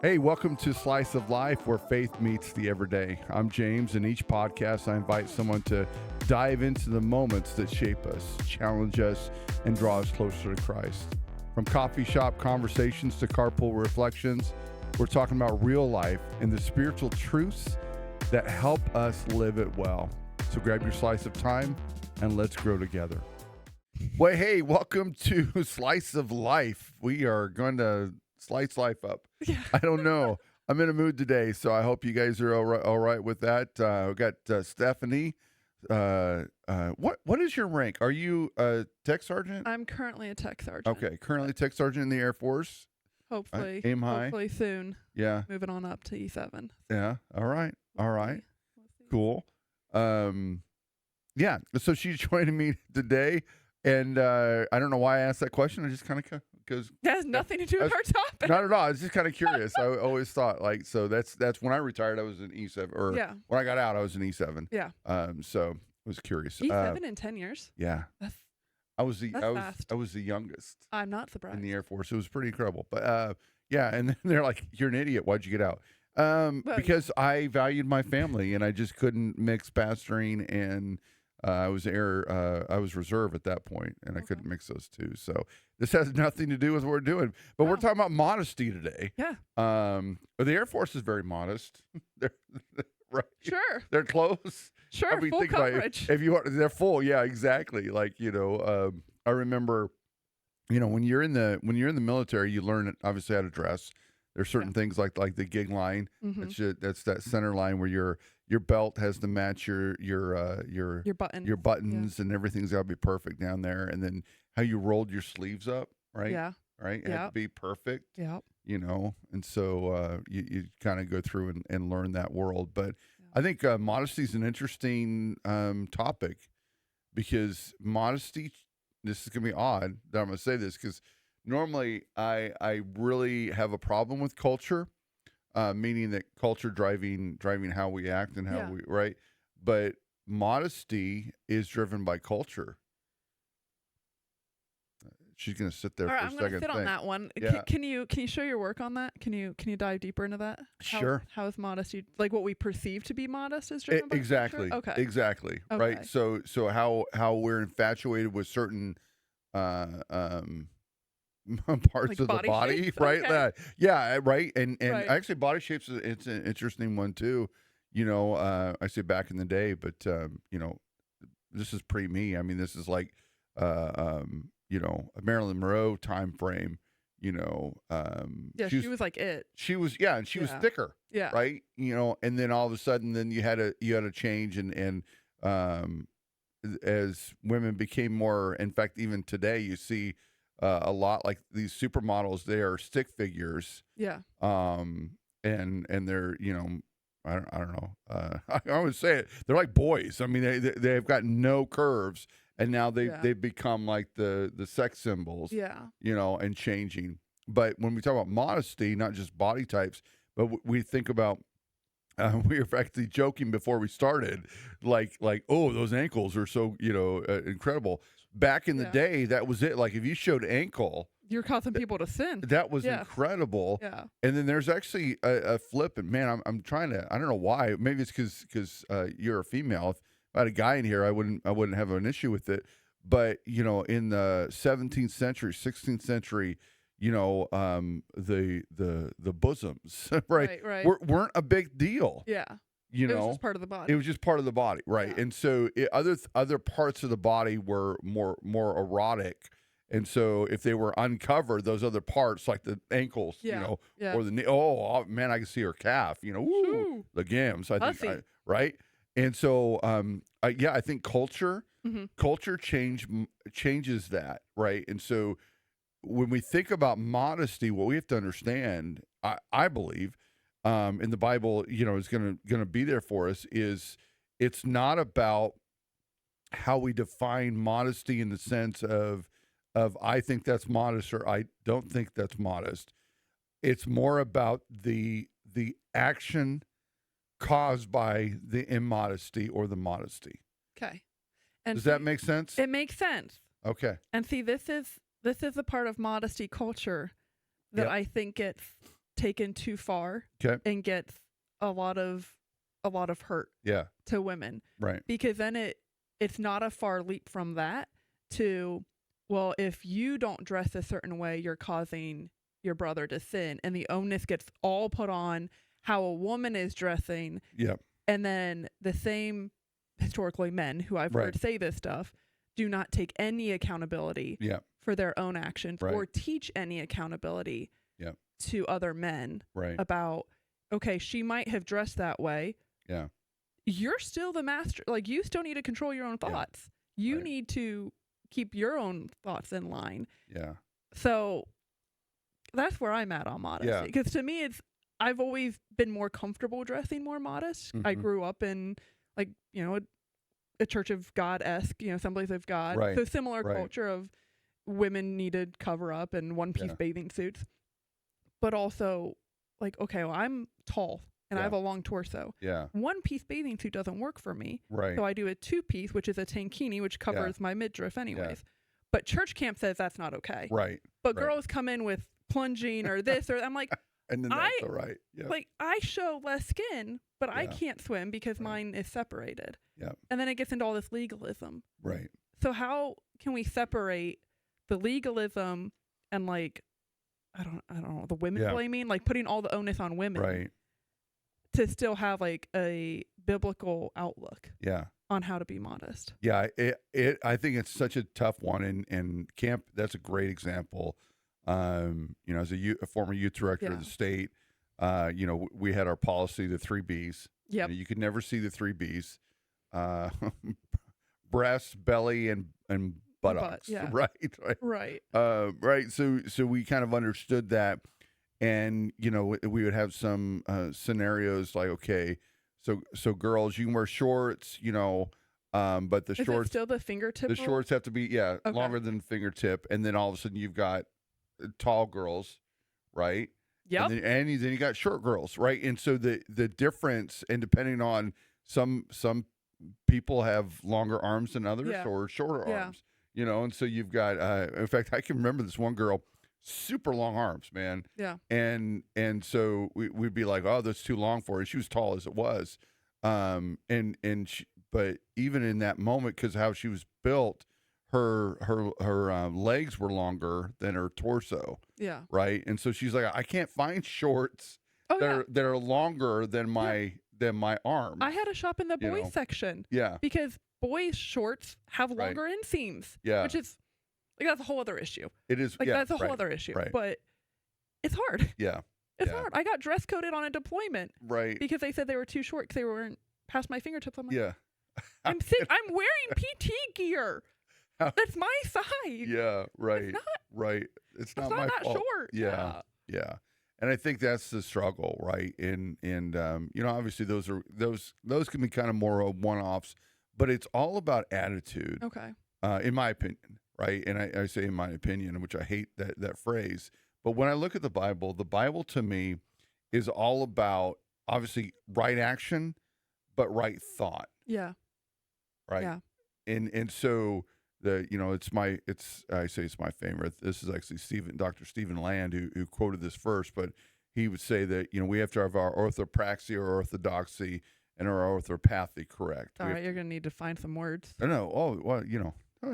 Hey, welcome to Slice of Life, where faith meets the everyday. I'm James, and each podcast I invite someone to dive into the moments that shape us, challenge us, and draw us closer to Christ. From coffee shop conversations to carpool reflections, we're talking about real life and the spiritual truths that help us live it well. So grab your slice of time and let's grow together. Well, hey, welcome to Slice of Life. We are going to slice life up. Yeah. I don't know. I'm in a mood today, so I hope you guys are all right with that. We've got Stephanie. What is your rank? Are you a tech sergeant? I'm currently a tech sergeant. Okay, currently tech sergeant in the Air Force. Hopefully. Aim high. Hopefully soon. Yeah. Moving on up to E7. Yeah. All right. All right. We'll see. Cool. Yeah. So she's joining me today, and I don't know why I asked that question. I just kind of because That has nothing to do with our topic. not at all. I was just kind of curious. I always thought so that's when I retired. I was in E7, or Yeah. when I got out, I was in E7. Yeah. So I was curious. E7 in 10 years. Yeah. That's I was the fast. I was the youngest I'm not surprised. in the Air Force. It was pretty incredible. But yeah, and then they're like, "You're an idiot. Why'd you get out?" Because I valued my family, and I just couldn't mix pastoring and I was reserve at that point, and I couldn't mix those two. So this has nothing to do with what we're doing, but we're talking about modesty today. Yeah. The Air Force is very modest. They're right. Sure. They're close. Sure. I mean, Full think about it. coverage. If you are, they're full. Yeah, exactly. I remember, when you're in the military, you learn obviously how to dress. There's certain things like the gig line. Mhm. That's that center line where your belt has to match your Button. your buttons, and everything's got to be perfect down there. And then how you rolled your sleeves up, right? Yeah. Right. It had to be perfect. Yeah. And so you kind of go through and learn that world. But I think modesty is an interesting topic, because modesty, this is going to be odd that I'm going to say this, because normally I really have a problem with culture, meaning that culture driving how we act and how we, right? But modesty is driven by culture. She's going to sit there All right, for a I'm second. going to sit on that one. Yeah. Can you show your work on that? Can you dive deeper into that? Sure. How is modesty, like what we perceive to be modest, is driven by Exactly. culture? Okay. Exactly. Okay. Right. So how we're infatuated with certain parts Like of the body, shapes? right? Okay. Yeah, right. And Right. actually, body shapes, it's an interesting one too. I say back in the day, but this is pre me. I mean, this is like a Marilyn Monroe time frame. She was like it. She was, and she was thicker. Yeah. Right. And then all of a sudden, then you had a change, and as women became more, in fact, even today, you see a lot like these supermodels. They are stick figures. Yeah. And they're, I don't know. I always say it. They're like boys. I mean, they've got no curves, and now they've become like the sex symbols. Yeah. And changing. But when we talk about modesty, not just body types, but we think about. We were actually joking before we started, like, oh, those ankles are so incredible. Back in the day, that was it. Like, if you showed ankle, You're causing people to sin. that was incredible. Yeah. And then there's actually a flip, and man, I'm trying to. I don't know why. Maybe it's because you're a female. If I had a guy in here, I wouldn't have an issue with it. But in the 17th century, 16th century, the bosoms, right, Right. weren't a big deal. Yeah. It It was just part of the body. It was just part of the body, right? Yeah. And so other parts of the body were more erotic. And so if they were uncovered, those other parts, like the ankles, Yeah. or the knee, oh man, I can see her calf, woo, Shoo. the gams, I think, Hussy. right? And so, I think culture changes that, right? And so when we think about modesty, what we have to understand, I believe, in the Bible, is going to be there for us, is it's not about how we define modesty in the sense of I think that's modest or I don't think that's modest. It's more about the action caused by the immodesty or the modesty. Okay. And Does that make sense? It makes sense. Okay. And see, this is a part of modesty culture that Yep. I think gets taken too far Okay. and gets a lot of hurt Yeah. to women. Right. Because then it's not a far leap from that to, well, if you don't dress a certain way, you're causing your brother to sin, and the onus gets all put on how a woman is dressing. Yeah. And then the same historically men who I've Right. heard say this stuff do not take any accountability Yeah. for their own actions Right. or teach any accountability Yeah. to other men Right. about, okay, she might have dressed that way. Yeah. You're still the master. Like, you still need to control your own thoughts. You Right. need to keep your own thoughts in line. Yeah. So that's where I'm at on modesty. Yeah. Because to me, I've always been more comfortable dressing more modest. I Mhm. grew up in, like, a Church of God-esque, Assemblies of God. Right. So similar Right. culture of women needed cover up and one-piece Yeah. bathing suits. But also, like, okay, well, I'm tall and I Yeah. have a long torso. Yeah. One-piece bathing suit doesn't work for me. Right. So I do a two-piece, which is a tankini, which covers my midriff anyways. But church camp says that's not okay. Right. But Right. girls come in with plunging or this, or I'm like, And then that's all right. Yeah. like, I show less skin, but I Yeah. can't swim because Right. mine is separated. Yeah. And then it gets into all this legalism. Right. So how can we separate the legalism and, like, I don't know, the women Yeah. blaming, like putting all the onus on women Right. to still have like a biblical outlook Yeah. on how to be modest? Yeah. I think it's such a tough one, and camp. That's a great example. As a former youth director of Yeah. the state, we had our policy, the 3 Bs. Yep. You could never see the 3 Bs, breast, belly, and buttocks. yeah. Right. Right. Right. Right. So we kind of understood that, and we would have some scenarios like, okay, so girls, you can wear shorts, but the Is it shorts still the fingertip the rule? shorts have to be Okay. longer than fingertip, and then all of a sudden you've got tall girls, right? Yep. And then you got short girls, right? And so the difference, and depending on some people have longer arms than others, Yeah. or shorter Yeah. arms, and so you've got in fact, I can remember this one girl, super long arms, man. Yeah. And so we'd be like, oh, that's too long for her. She was tall as it was. But even in that moment, because how she was built, her legs were longer than her torso, Yeah. right? And so she's like, I can't find shorts Oh, yeah. that are longer than my arm. I had to shop in the You boys know. section Yeah. because boys' shorts have Right. longer inseams. Yeah. Which is, like, that's a whole other issue. It is. Like, yeah, that's a whole right, other issue. right. But it's hard. Yeah. It's Yeah. hard. I got dress coded on a deployment Right. because they said they were too short because they weren't past my fingertips. I'm like, Yeah. I'm wearing PT gear. That's my size. Yeah. Right. It's not, Right. It's it's not not my that fault. short. Yeah. Yeah. And I think that's the struggle, right? And obviously those can be kind of more of one-offs, but it's all about attitude, Okay. in my opinion, right? And I say in my opinion, which I hate that phrase. But when I look at the Bible to me is all about obviously right action, but right thought, Yeah. right? Yeah. And so I say it's my favorite. This is actually Dr. Stephen Land who quoted this first, but he would say that, we have to have our orthopraxy or orthodoxy and our orthopathy correct. All right. You're going to need to find some words. No. Oh, well,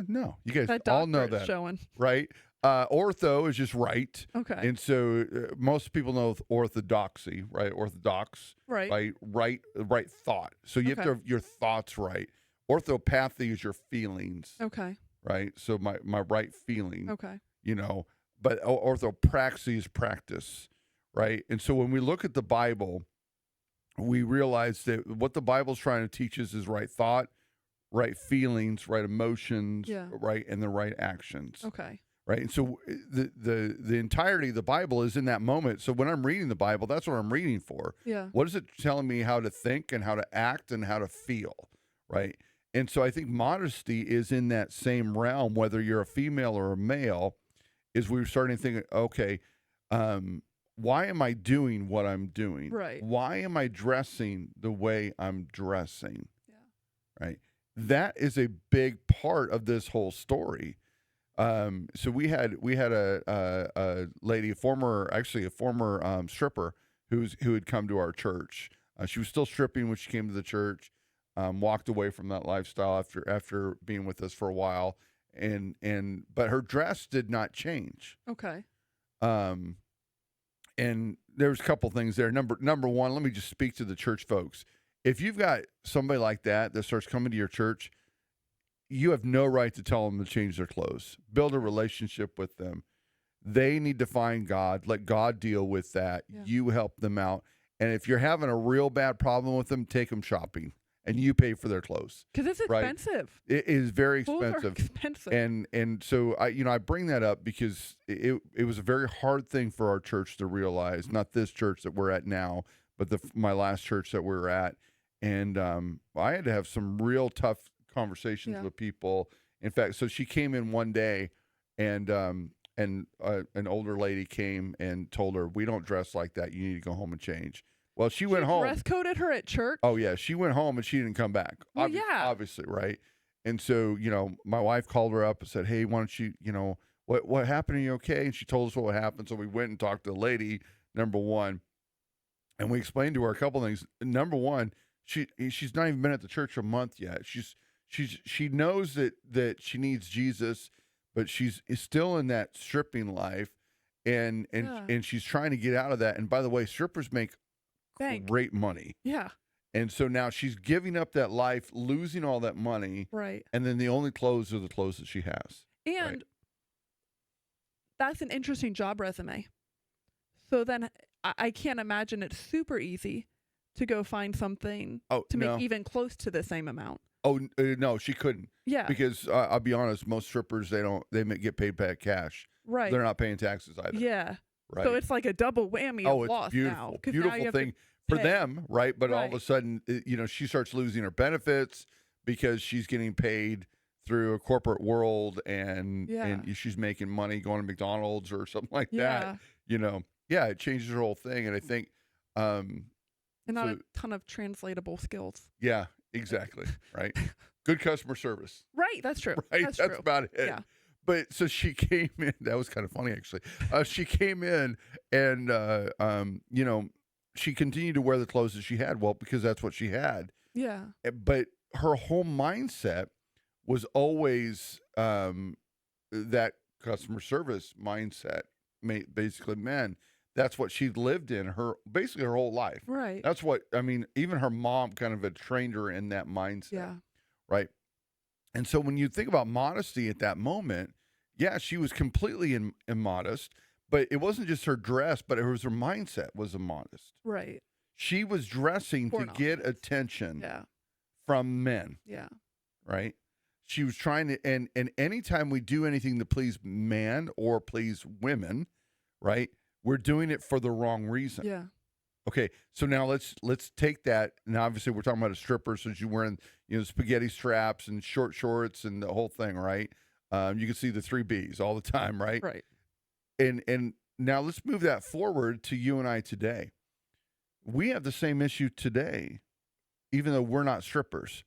no. You guys That all know doctorate's that, showing. right? Ortho is just right. Okay. And so most people know orthodoxy, right? Orthodox, Right. right thought. So you have to have your thoughts right. Orthopathy is your feelings, Okay. right? So my right feeling, Okay. but orthopraxy is practice, right? And so when we look at the Bible, we realize that what the Bible's trying to teach us is right thought, right feelings, right emotions, Yeah. right, and the right actions. Okay. Right. And so the entirety of the Bible is in that moment. So when I'm reading the Bible, that's what I'm reading for. Yeah. What is it telling me how to think and how to act and how to feel? Right. And so I think modesty is in that same realm, whether you're a female or a male, is we're starting to think, okay, why am I doing what I'm doing? Right. Why am I dressing the way I'm dressing? Yeah. Right. That is a big part of this whole story. So we had a lady, a former stripper who had come to our church. She was still stripping when she came to the church. Walked away from that lifestyle after being with us for a while, but her dress did not change. Okay. And there's a couple things there. Number one, let me just speak to the church folks. If you've got somebody like that starts coming to your church, you have no right to tell them to change their clothes. Build a relationship with them. They need to find God. Let God deal with that. Yeah. You help them out. And if you're having a real bad problem with them, take them shopping. And you pay for their clothes. Because it's expensive. Right? It is very Clothes expensive. are expensive. And so I bring that up because it was a very hard thing for our church to realize. Not this church that we're at now, but my last church that we were at. And I had to have some real tough conversations with people. In fact, so she came in one day, and an older lady came and told her, "We don't dress like that. You need to go home and change." Well, she went home. Dress coded her at church? Oh, yeah. She went home and she didn't come back. Well, yeah. Obviously, right? And so, my wife called her up and said, "Hey, why don't you, what happened? Are you okay?" And she told us what happened. So we went and talked to the lady, number one. And we explained to her a couple things. Number one, she's not even been at the church a month yet. She knows that she needs Jesus, but is still in that stripping life. And she's trying to get out of that. And by the way, strippers make great money. Yeah. And so now she's giving up that life, losing all that money. Right. And then the only clothes are the clothes that she has. And that's an interesting job resume. So then I can't imagine it's super easy to go find something to make even close to the same amount. Oh, no, she couldn't. Yeah. Because I'll be honest, most strippers, they get paid back cash. Right. They're not paying taxes either. Yeah. Right. So it's like a double whammy of it's loss beautiful. now. Beautiful thing for them, right? But all of a sudden, she starts losing her benefits because she's getting paid through a corporate world and she's making money going to McDonald's or something like that. It changes her whole thing. And I think and not a ton of translatable skills. Yeah, exactly. Right. Good customer service. Right. That's true. Right. That's true. About it. Yeah. But so she came in. That was kind of funny, actually. She came in and, she continued to wear the clothes that she had. Well, because that's what she had. Yeah. But her whole mindset was always that customer service mindset. Basically, that's what she lived in basically her whole life. Right. That's what, even her mom kind of had trained her in that mindset. Yeah. Right. And so when you think about modesty at that moment, she was completely immodest, but it wasn't just her dress, but it was her mindset was immodest. Right. She was dressing to get attention from men. Yeah. Right. She was trying to, and anytime we do anything to please man or please women, right, we're doing it for the wrong reason. Yeah. Okay, so now let's take that, and obviously we're talking about a stripper, so she's wearing spaghetti straps and short shorts and the whole thing, right? You can see the 3 Bs all the time, right? Right. And now let's move that forward to you and I today. We have the same issue today, even though we're not strippers.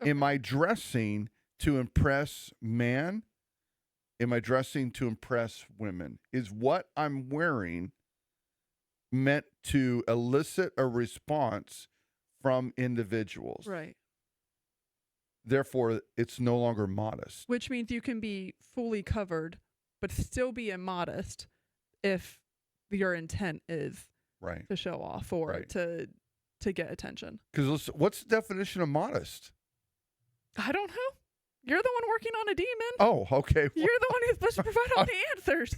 Okay. Am I dressing to impress man? Am I dressing to impress women? Is what I'm wearing meant to elicit a response from individuals? Right. Therefore, it's no longer modest. Which means you can be fully covered, but still be immodest if your intent is to show off or to get attention. Because what's the definition of modest? I don't know. You're the one working on a demon. Oh, okay. You're the one who's supposed to provide all the answers.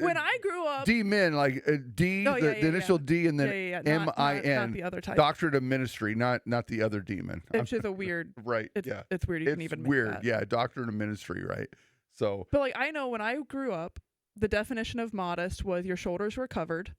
When I grew up, D-men, like the initial D and then M-I-N. Not the other type. Doctorate of ministry, not the other demon. It's just a weird. Right. It's weird. You can even make weird. that. Yeah. Doctorate of ministry. Right. So. But like I know when I grew up, the definition of modest was your shoulders were covered.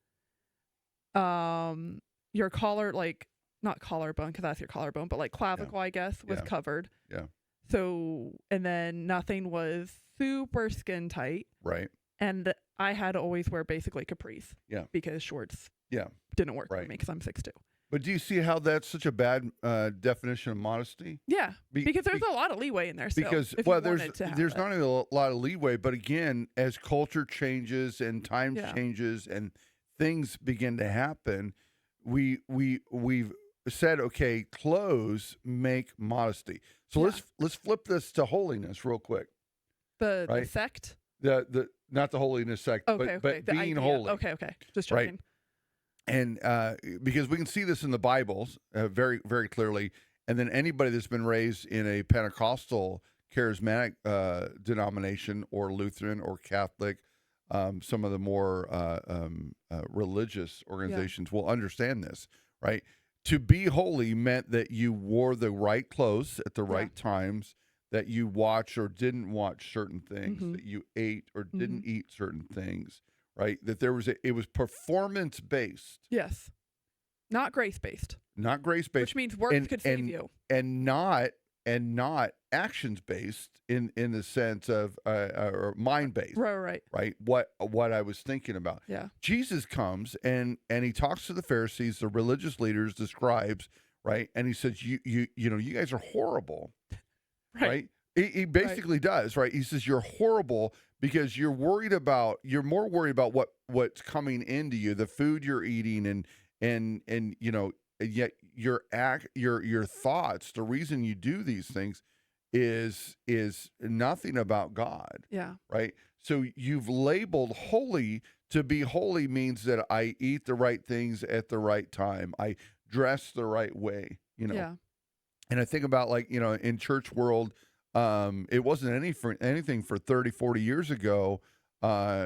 Your collar, like not collarbone because that's your collarbone, but like clavicle, I guess, was covered. Yeah. So and then nothing was super skin tight. Right. And I had to always wear basically capris. Yeah. Because shorts didn't work for me because I'm 6'2". But do you see how that's such a bad definition of modesty? Yeah, because there's be- a lot of leeway in there still. Because if well, you wanted to have there's it. not even a lot of leeway, but again, as culture changes and times Yeah. changes and things begin to happen, we've said, okay, clothes make modesty. So Yeah. let's flip this to holiness real quick. The Right. sect. The not the holiness sect, Okay, but the being idea. holy. Okay. Just Right. checking. And because we can see this in the Bibles very, very clearly. And then anybody that's been raised in a Pentecostal charismatic denomination or Lutheran or Catholic, some of the more religious organizations will understand this, right? To be holy meant that you wore the right clothes at the right times, that you watched or didn't watch certain things, that you ate or didn't eat certain things. Right, that it was performance based. Yes, not grace based. Not grace based, Which means works could save you, and not actions based in the sense of or mind based. Right. Right, what I was thinking about. Yeah. Jesus comes and he talks to the Pharisees, the religious leaders, the scribes, right, and he says, you know, you guys are horrible, right? He basically does, right? He says you're horrible because you're more worried about what's coming into you, the food you're eating, and you know, yet your thoughts, the reason you do these things is nothing about God. Yeah. Right. So you've labeled holy. To be holy means that I eat the right things at the right time. I dress the right way, you know. Yeah. And I think about, like, you know, in church world, it wasn't anything for 30, 40 years ago,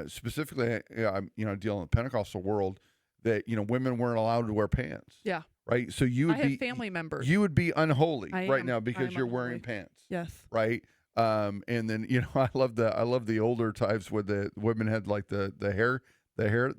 specifically, I'm, you know, dealing with the Pentecostal world, that, you know, women weren't allowed to wear pants. Yeah. Right. So I have family members. You would be unholy right now I because am you're unholy. wearing pants. Yes. Right. And then, you know, I love the older types where the women had like the hair, bigger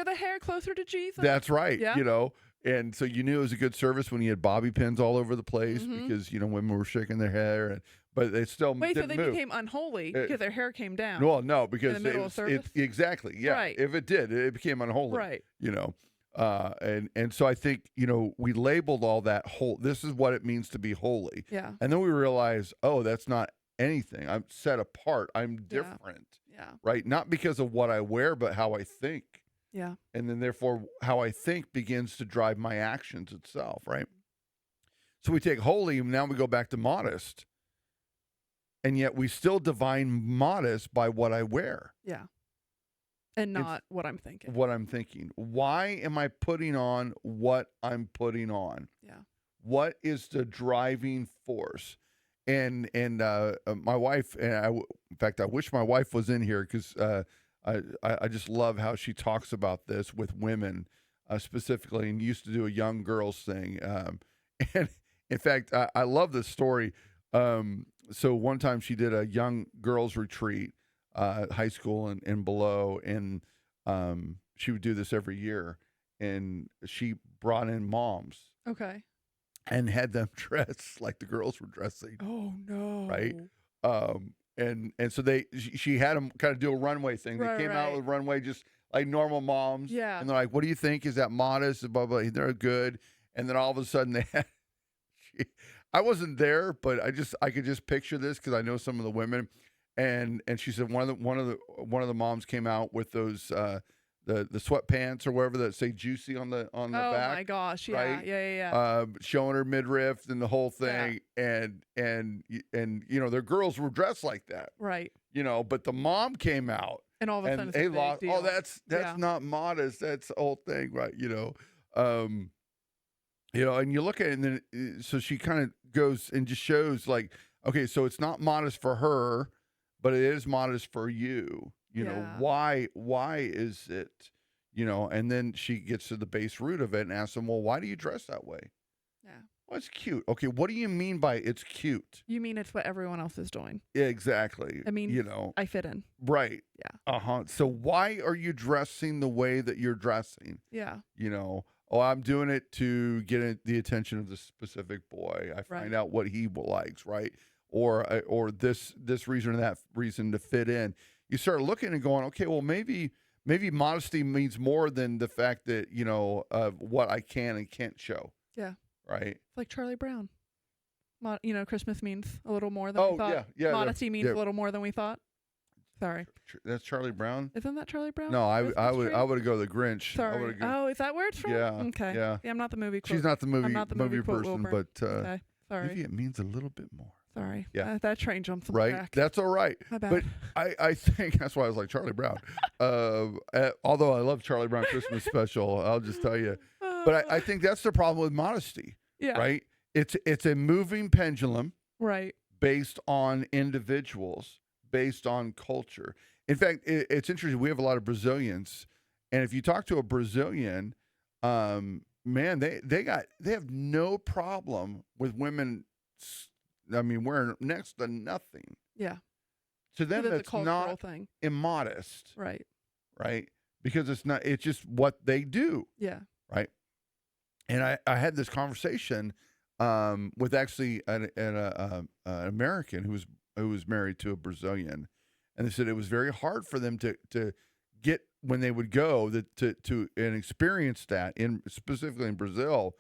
the hair, closer to Jesus. That's right. Yeah. You know, and so you knew it was a good service when you had bobby pins all over the place because, you know, women were shaking their hair, but they still Wait, so didn't they move. became unholy because their hair came down. Well, no, because in the middle of service? exactly, yeah. Right. If it did, it became unholy. Right. You know, and so I think, you know, we labeled all that whole. This is what it means to be holy. Yeah. And then we realize, oh, that's not anything. I'm set apart. I'm different. Yeah. Right. Not because of what I wear, but how I think. Yeah. And then therefore how I think begins to drive my actions itself, right? So we take holy, and now we go back to modest. And yet we still define modest by what I wear. Yeah. And not what I'm thinking. What I'm thinking. Why am I putting on what I'm putting on? Yeah. What is the driving force? And my wife, and in fact, I wish my wife was in here because I just love how she talks about this with women specifically, and used to do a young girls thing. And in fact, I love this story. So one time she did a young girls retreat, high school and below, and she would do this every year. And she brought in moms. Okay. And had them dress like the girls were dressing. Oh no! Right. And so she had them kind of do a runway thing. They came out with runway just like normal moms. Yeah. And they're like, "What do you think? Is that modest?" Blah blah. They're good. And then all of a sudden they had. I wasn't there, but I could just picture this because I know some of the women. And she said one of the moms came out with those the sweatpants or whatever that say juicy on the back. Oh my gosh! Yeah, right? yeah. Showing her midriff and the whole thing, and you know, their girls were dressed like that, right? You know, but the mom came out, and all of a sudden they lost. Oh, that's not modest. That's the whole thing, right? You know, and you look at it, and then so she kind of goes and just shows like, okay, so it's not modest for her, but it is modest for you. You know, why is it, you know, and then she gets to the base root of it and asks them, well, why do you dress that way? Yeah. Well, it's cute. Okay. What do you mean by it's cute? You mean it's what everyone else is doing. Yeah, exactly. I mean, you know, I fit in. Right. Yeah. So why are you dressing the way that you're dressing? Yeah. You know, oh, I'm doing it to get the attention of the specific boy. I find out what he likes, right? Or this reason or that reason to fit in. You start looking and going, okay, well, maybe maybe modesty means more than the fact that, of what I can and can't show. Yeah. Right. It's like Charlie Brown. Christmas means a little more than we Oh, thought. yeah. Modesty means a little more than we thought. Sorry. That's Charlie Brown? Isn't that Charlie Brown? No, I Christmas would tree? I would go the Grinch. Sorry. Oh, is that where it's from? Yeah. Okay. Yeah. I'm not the movie quote. She's not the movie I'm not the movie quote person, Wilbur. but Okay. Sorry. maybe it means a little bit more. Sorry. Yeah. That train jumped on Right. the track. That's all right. My bad. But I think that's why I was like Charlie Brown. Although I love Charlie Brown Christmas special, I'll just tell you. But I think that's the problem with modesty. Yeah. Right. It's a moving pendulum. Right. Based on individuals, based on culture. In fact, it's interesting. We have a lot of Brazilians, and if you talk to a Brazilian, man, they have no problem with women. Wearing next to nothing. Yeah. To them, It's a that's cultural not thing. immodest, Right. right? Because it's not. It's just what they do, Yeah. right? And I had this conversation with actually an American who was married to a Brazilian, and they said it was very hard for them to get when they would go to and experience that specifically in Brazil,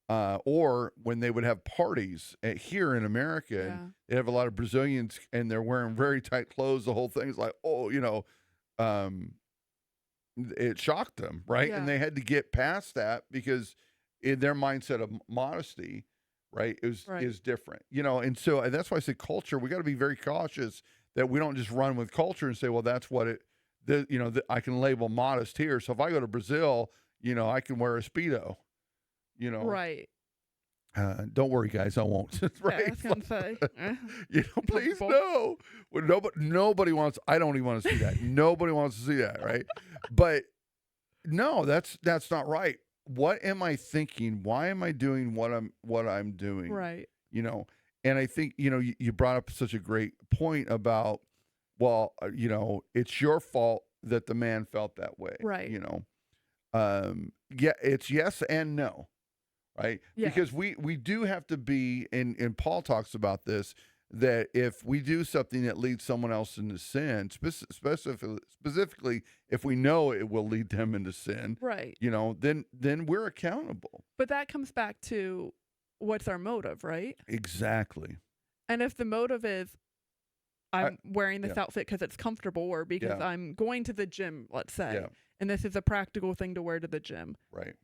or when they would have parties here in America. Yeah. And they have a lot of Brazilians, and they're wearing very tight clothes. The whole thing's like, it shocked them, right? Yeah. And they had to get past that because in their mindset of modesty, right, is different, and so that's why I say culture. We got to be very cautious that we don't just run with culture and say, well, that's what I can label modest here. So if I go to Brazil, I can wear a Speedo, Right. Don't worry, guys, I won't. Right? Yeah, I was gonna say. Please no. Well, nobody wants. I don't even want to see that. Nobody wants to see that, right? But no, that's not right. What am I thinking? Why am I doing what I'm doing? Right. And I think you brought up such a great point about, well, it's your fault that the man felt that way. Right. Yeah, it's yes and no. Right? Yeah. Because we do have to be, and Paul talks about this, that if we do something that leads someone else into sin, specifically if we know it will lead them into sin, Right. Then we're accountable. But that comes back to what's our motive, right? Exactly. And if the motive is I'm wearing this outfit because it's comfortable or because I'm going to the gym, let's say, and this is a practical thing to wear to the gym. Right.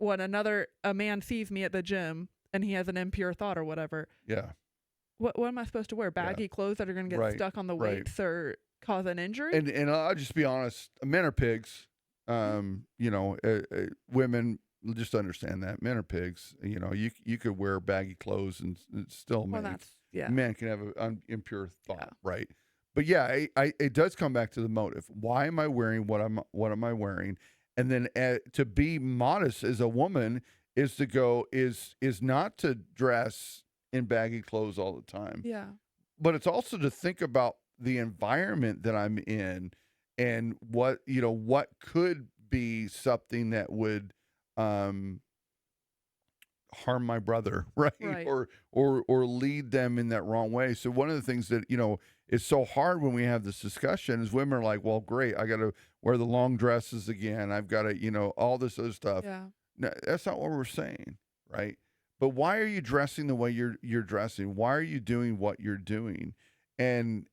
When a man sees me at the gym and he has an impure thought or whatever. Yeah. What am I supposed to wear? Baggy clothes that are going to get stuck on the weights or cause an injury? And I'll just be honest, men are pigs. Women, just understand that men are pigs. You could wear baggy clothes and still men can have an impure thought, right? But it does come back to the motive. Why am I wearing what am I wearing? And then to be modest as a woman is not to dress in baggy clothes all the time. Yeah. But it's also to think about the environment that I'm in and what could be something that would harm my brother, right? Or lead them in that wrong way. So one of the things that, is so hard when we have this discussion is women are like, well, great, I got to wear the long dresses again. I've got to, all this other stuff. Yeah. No, that's not what we're saying, right? But why are you dressing the way you're dressing? Why are you doing what you're doing? And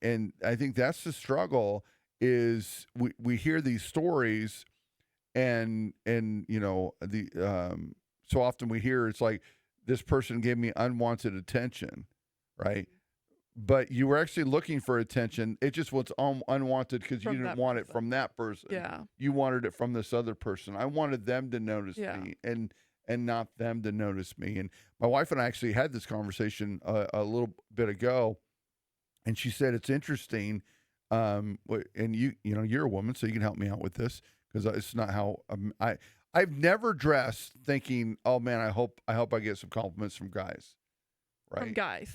I think that's the struggle is we hear these stories and so often we hear it's like this person gave me unwanted attention, right? But you were actually looking for attention. It just was unwanted because you didn't want it from that person. Yeah. You wanted it from this other person. I wanted them to notice me and not them to notice me. And my wife and I actually had this conversation a little bit ago, and she said it's interesting. And you're a woman, so you can help me out with this because it's not how I've never dressed thinking, oh man, I hope I get some compliments from guys, right?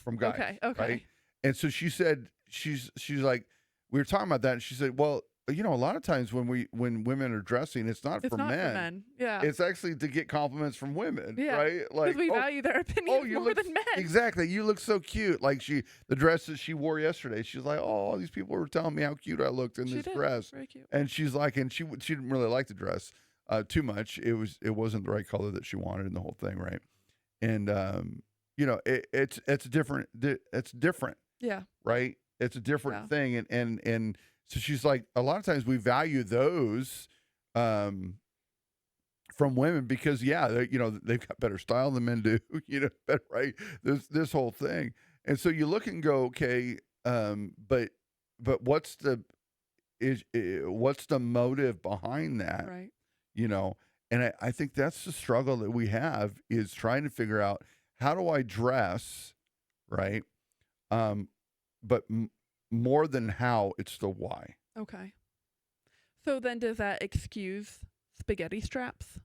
From guys. Okay. Right? And so she said, she's like, we were talking about that, and she said, well, you know, a lot of times when women are dressing, it's not It's for not men. for men. Yeah. It's actually to get compliments from women, Yeah. right? Like, Because we oh, value their opinions you more look than men. exactly. You look so cute. Like the dress that she wore yesterday. She's like, oh, these people were telling me how cute I looked in She this did. dress. Very cute. And she's like, and she didn't really like the dress too much. It wasn't the right color that she wanted in the whole thing, right? And you know, it's different. It's different, Yeah. right? It's a different Yeah. thing, and so she's like, a lot of times we value those from women because you know, they've got better style than men do, you know, better, right? This whole thing, and so you look and go, okay, but what's the motive behind that, Right. you know? And I think that's the struggle that we have, is trying to figure out, how do I dress, right? But more than how, it's the why. Okay. So then does that excuse spaghetti straps?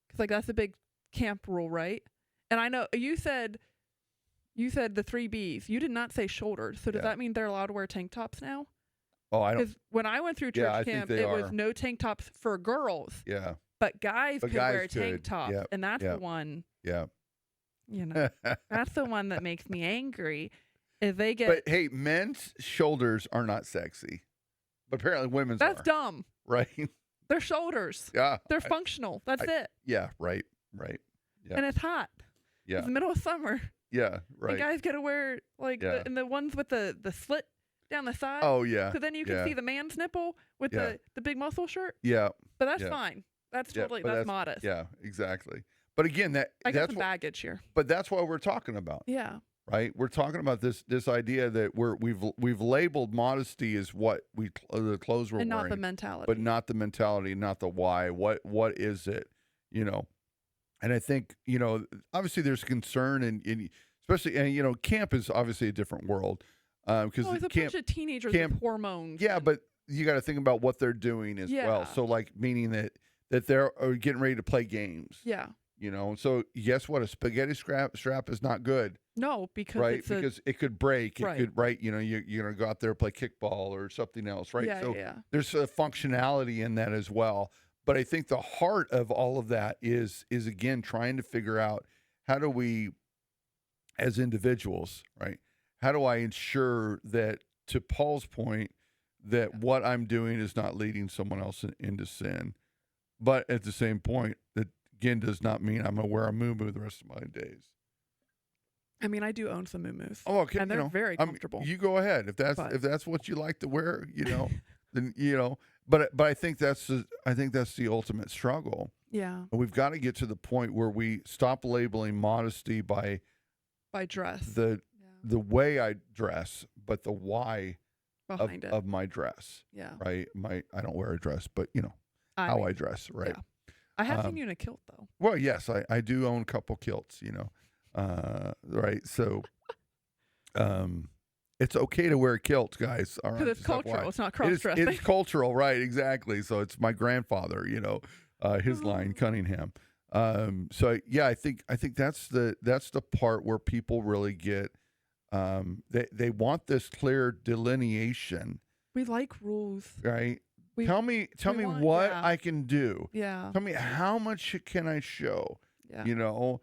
Because like that's a big camp rule, right? And I know you said the 3 Bs. You did not say shoulders. So does Yeah. that mean they're allowed to wear tank tops now? Oh, I don't. Because when I went through Yeah, church I think camp, they it was are. no tank tops for girls, Yeah, but guys But could guys wear tank could. tops, Yep, and that's the yep. one. yeah. You know, that's the one that makes me angry. Is they get But hey, men's shoulders are not sexy, but apparently women's that's are, dumb. right? They're shoulders. Yeah, They're functional. That's it. yeah, right. Yeah, And it's hot. yeah, It's the middle of summer. yeah, right. And guys got to wear like Yeah. the ones with the slit down the side. Oh yeah, So then you can yeah. see the man's nipple with Yeah. the big muscle shirt. yeah, But that's Yeah. fine. That's Yeah, totally but that's modest. yeah, exactly. But again, I got that's some baggage here. but that's what we're talking about. Yeah. Right, we're talking about this idea that we've labeled modesty as what the clothes we're And not wearing, the mentality. but not the mentality, not the why. What is it, you know? And I think, you know, obviously there's concern, and especially, and you know, camp is obviously a different world, because it's a camp, bunch of teenagers camp- with hormones. yeah, and- but you got to think about what they're doing as well. Yeah. So like, meaning that they're getting ready to play games, yeah. you know. So guess what? A spaghetti strap is not good. No, because Right, it's because it could break. It Right. could, right? You know, you're gonna go out there and play kickball or something else, right? Yeah, So yeah. there's a functionality in that as well. But I think the heart of all of that is again trying to figure out, how do we, as individuals, right? How do I ensure that, to Paul's point, that what I'm doing is not leading someone else into sin, but at the same point, that again does not mean I'm gonna wear a muumuu the rest of my days. I mean, I do own some muumuus. Oh, okay. And they're very comfortable. You go ahead if that's what you like to wear, you know, then you know. But I think that's the ultimate struggle. Yeah. And we've got to get to the point where we stop labeling modesty by dress. the way I dress, but the why behind it. of my dress. Yeah. Right. I don't wear a dress, but you know how I dress. Right. Yeah. I have seen you in a kilt though. Well, yes, I do own a couple kilts. You know. Right. So, it's okay to wear kilts, guys. All right. Because it's cultural. It's not cross It's dressing. cultural, right? Exactly. So it's my grandfather, you know, his line, Cunningham. So yeah, I think that's the part where people really get, they want this clear delineation. We like rules. Right. Tell me want- what yeah. I can do. Yeah. Tell me how much can I show, Yeah. you know,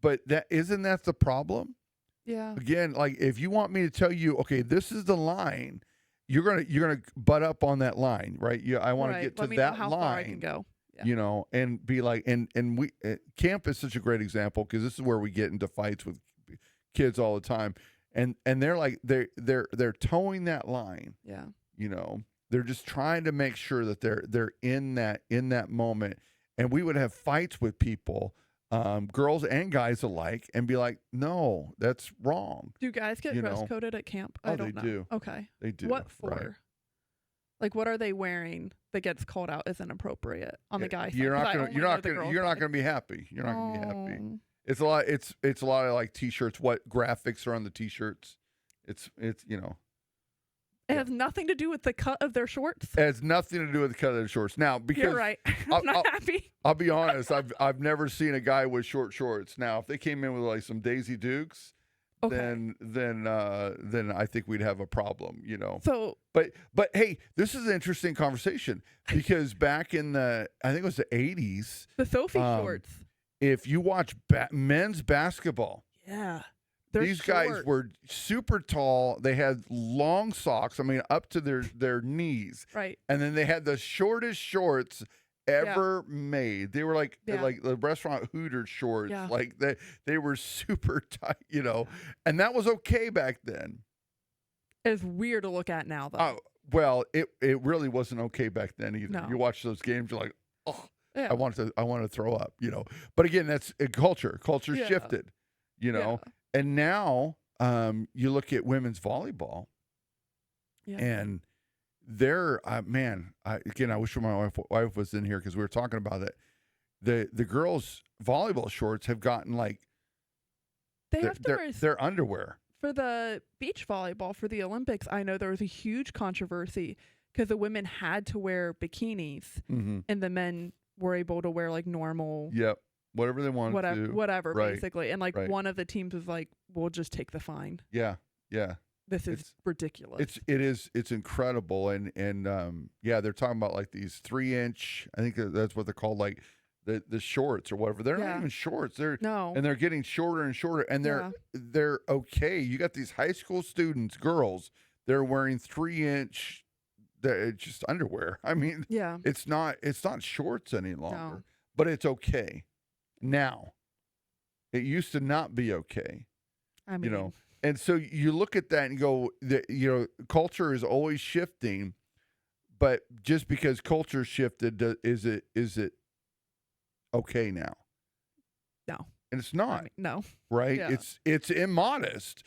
but isn't that the problem? Yeah. Again, like, if you want me to tell you, okay, this is the line, you're gonna butt up on that line, right? I want to get to Let me that know how line, far I can go. Yeah. you know, and be like, and we camp is such a great example, because this is where we get into fights with kids all the time, and they're like they're towing that line, Yeah. you know, they're just trying to make sure that they're in that moment, and we would have fights with people. Girls and guys alike, and be like, no, that's wrong. Do guys get dress coded at camp? I don't know. do. Okay. They do. What for? Right. Like, what are they wearing that gets called out as inappropriate on the guy side? You're 'Cause not I gonna only you're know not the gonna girl you're not side. gonna be happy. You're not gonna be happy. Oh. It's a lot of like t-shirts. What graphics are on the t-shirts? It's you know. It has nothing to do with the cut of their shorts. It has nothing to do with the cut of the shorts. Now, because You're right. I'm not happy. I'll be honest, I've never seen a guy with short shorts. Now, if they came in with like some Daisy Dukes, Okay. then I think we'd have a problem, you know. So But hey, this is an interesting conversation because back in I think it was the 80s, the Sophie um, shorts. if you watch men's basketball, Yeah. They're these guys short. were super tall. They had long socks, I mean, up to their knees. Right. And then they had the shortest shorts ever made. They were like the restaurant Hooters shorts. Yeah. Like they were super tight, you know. And that was okay back then. It's weird to look at now, though. Oh, well, it really wasn't okay back then either. No. You watch those games, you're like, oh, Yeah. I want to throw up, you know. But again, that's culture. Culture Yeah. shifted, you know. Yeah. And now you look at women's volleyball, Yeah. and they're man. Again, I wish my wife was in here because we were talking about it. The girls' volleyball shorts have gotten like They have to wear their underwear. for the beach volleyball for the Olympics. I know there was a huge controversy because the women had to wear bikinis Mm-hmm. and the men were able to wear like normal, Yep, whatever they want to. whatever, Right. basically. And like Right. one of the teams was like, "We'll just take the fine. Yeah, yeah. This is It's- ridiculous." It's incredible, and yeah, they're talking about like these 3-inch. I think that's what they're called, like the shorts or whatever. They're not Yeah. even shorts. They're No. and they're getting shorter and shorter, and Yeah. they're okay. You got these high school students, girls. They're wearing 3-inch, just underwear. I mean, Yeah. it's not shorts any longer, No. but it's okay now. It used to not be okay. I mean, You know, and so you look at that and go, you know, culture is always shifting, but just because culture shifted, is it okay now? No. And it's not, no. right? yeah. It's immodest,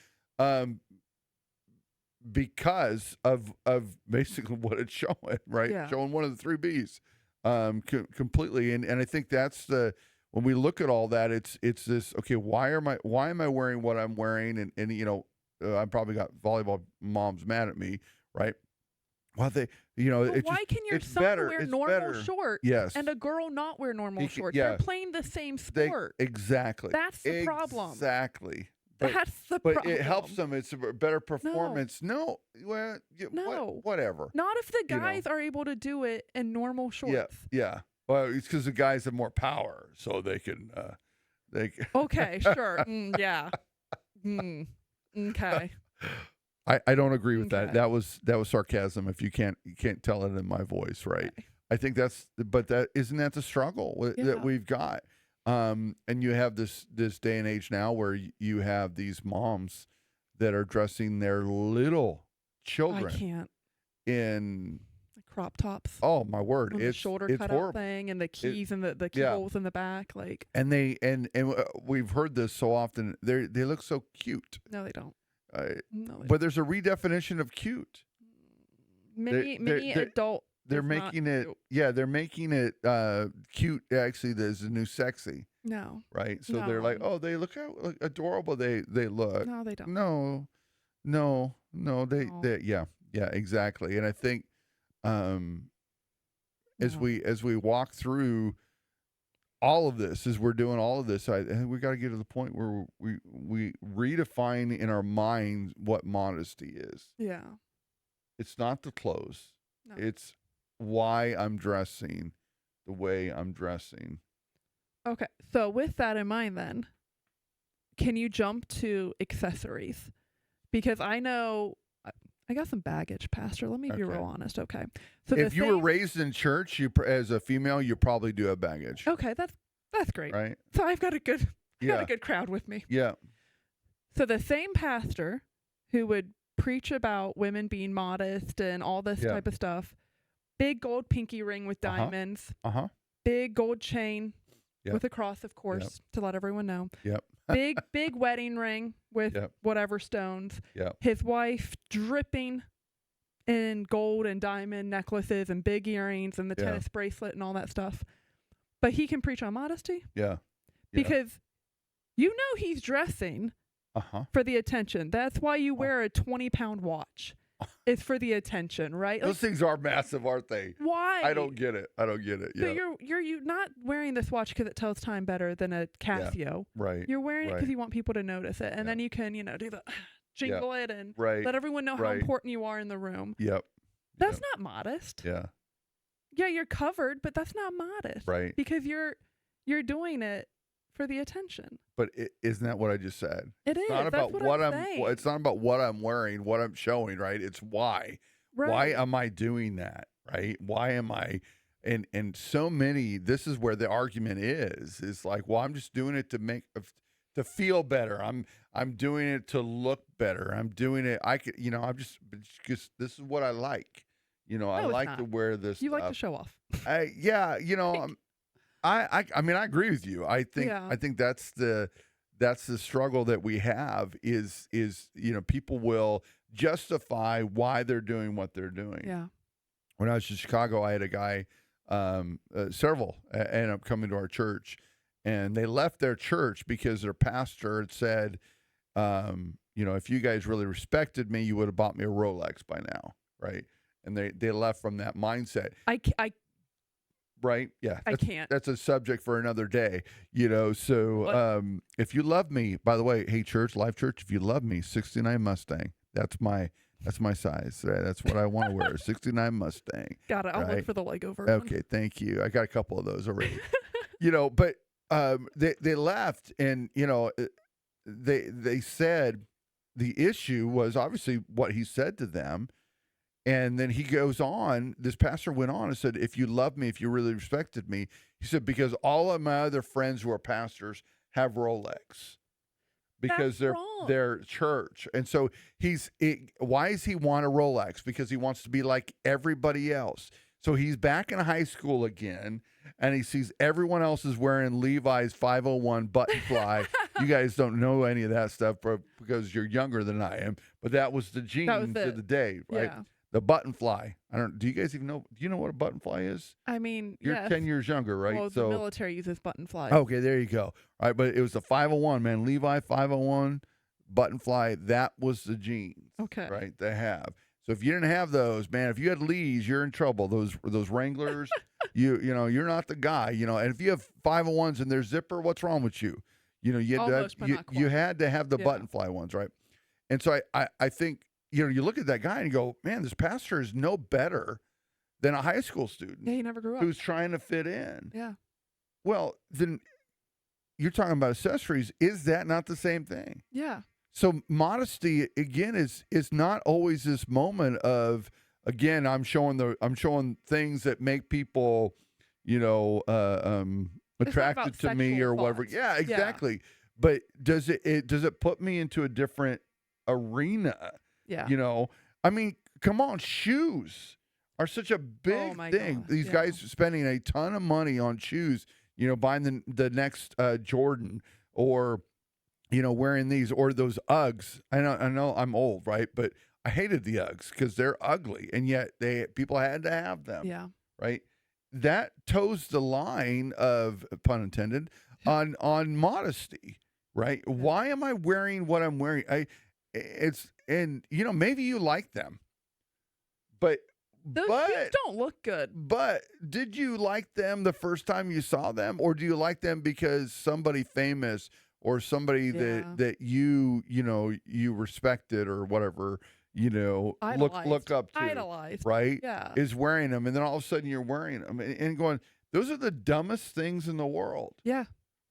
because of basically what it's showing, right? Yeah. Showing one of the three B's, completely. And I think that's when we look at all that, it's this, okay, why am I wearing what I'm wearing? And you know, I probably got volleyball moms mad at me, right? Well, But why can your son wear normal shorts Yes. and a girl not wear normal shorts? yeah. They're playing the same They- sport. exactly. That's the problem. Exactly. But, That's the but problem. it helps them. It's a better performance. No, well, No. whatever. Not if the you know. guys are able to do it in normal shorts. Yeah, yeah. Well, it's because the guys have more power, so they can. Okay, sure. Yeah. Okay. I don't agree with that. Okay. That was sarcasm. If you can't tell it in my voice, right? Okay. I think that isn't that the struggle Yeah. that we've got. And you have this day and age now where you have these moms that are dressing their little I children can't. in, The crop tops. oh my word, And the it's shoulder it's cutout horrible. thing and the keys and the yeah. keyholes in the back. Like, And we've heard this so often. They look so cute. no, they don't. No, they But there's a redefinition of cute. mini they're- adult. They're is not making it, cute. yeah, they're making it cute. Actually, there's a new sexy, No. right? So they're like, No. oh, they look how adorable they look. No, they don't. No, they yeah, exactly. And I think as No. we walk through all of this, as we're doing all of this, I think we got to get to the point where we redefine in our minds what modesty is. Yeah. It's not the clothes. No. It's why I'm dressing the way I'm dressing. Okay. So with that in mind then, can you jump to accessories? Because I know I got some baggage, Pastor. Let me be Okay. real honest. Okay. So If you were raised in church, as a female, you probably do have baggage, okay, that's great. right? So I've got a good Yeah, crowd with me. yeah, So the same pastor who would preach about women being modest and all this Yeah. type of stuff, big gold pinky ring with Uh-huh. diamonds, uh-huh, big gold chain Yep. with a cross, of course, to let everyone know. yep, Big wedding ring with Yep. whatever stones. yep, His wife dripping in gold and diamond necklaces and big earrings and the Yeah. tennis bracelet and all that stuff. But he can preach on modesty yeah, Yeah. because you know he's dressing uh-huh, for the attention. That's why you wear a 20-pound watch. It's for the attention, right? Those things are massive, aren't they? Why? I don't get it. So Yeah. you're not wearing this watch because it tells time better than a Casio. Right. You're wearing it because you want people to notice it, and then you can do the jingle it and let everyone know how important you are in the room. Yep. That's not modest. Yeah. Yeah, you're covered, but that's not modest. Right. Because you're doing it for the attention. But isn't that what I just said? It it's is. Not That's about what I'm saying. It's not about what I'm wearing, what I'm showing, right? It's why. Right. Why am I doing that? Right? Why am I? And so many. This is where the argument is like, well, I'm just doing it to feel better. I'm doing it to look better. I'm doing it. I could, I'm just this is what I like. No, I like to wear this. You like to show off. I mean, I agree with you. I think that's the struggle that we have is people will justify why they're doing what they're doing. Yeah. When I was in Chicago, I had a guy, several ended up coming to our church, and they left their church because their pastor had said, if you guys really respected me, you would have bought me a Rolex by now, right? And they left from that mindset. Right? Yeah. I can't. That's a subject for another day, So if you love me, by the way, hey church, Life Church, if you love me, 69 Mustang. That's my size. Right? That's what I want to wear. 69 Mustang. Got it. I'll look for the Lego version. Okay, thank you. I got a couple of those already. But they left, and they said the issue was obviously what he said to them. And then he goes on, this pastor went on and said, if you love me, if you really respected me, he said, because all of my other friends who are pastors have Rolex because they're church. And so why does he want a Rolex? Because he wants to be like everybody else. So he's back in high school again, and he sees everyone else is wearing Levi's 501 button fly. You guys don't know any of that stuff because you're younger than I am, but that was the jeans of the day, right? Yeah. The button fly. Do you guys even know? Do you know what a button fly is? I mean, you're 10 years younger, right? Well, the military uses button fly. Okay, there you go. All right, but it was the 501, man. Levi 501 button fly. That was the jeans. Okay. Right? They have. So if you didn't have those, man, if you had Lees, you're in trouble. Those Wranglers, you're not the guy. And if you have 501s and they're zipper, what's wrong with you? You had to have the button fly ones, right? And so I think. You look at that guy and you go, man, this pastor is no better than a high school student. Yeah, he never grew up. Who's trying to fit in. Yeah. Well, then you're talking about accessories. Is that not the same thing? Yeah. So modesty, again, is not always this moment of, again, I'm showing things that make people, attracted to me or whatever. Yeah, exactly. Yeah. But does it put me into a different arena? Yeah. I mean, come on, shoes are such a big thing. God. These guys spending a ton of money on shoes, buying the next Jordan or, wearing these or those Uggs. I know I'm old, right? But I hated the Uggs because they're ugly, and yet people had to have them. Yeah. Right. That toes the line of, pun intended, on modesty. Right. Yeah. Why am I wearing what I'm wearing? Maybe you like them, but those shoes don't look good. But did you like them the first time you saw them, or do you like them because somebody famous or somebody that you respected or whatever look up to, idolized, right? Yeah, is wearing them, and then all of a sudden you're wearing them and going, those are the dumbest things in the world. Yeah.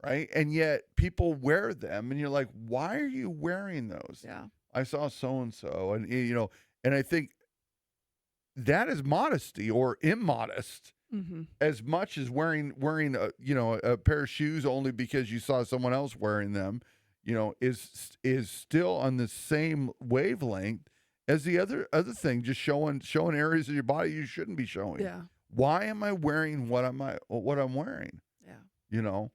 Right. And yet people wear them and you're like, why are you wearing those? Yeah. I saw so-and-so and I think that is modesty or immodest as much as wearing a pair of shoes only because you saw someone else wearing them, is still on the same wavelength as the other thing, just showing areas of your body you shouldn't be showing. Yeah. Why am I wearing what I'm wearing? Yeah.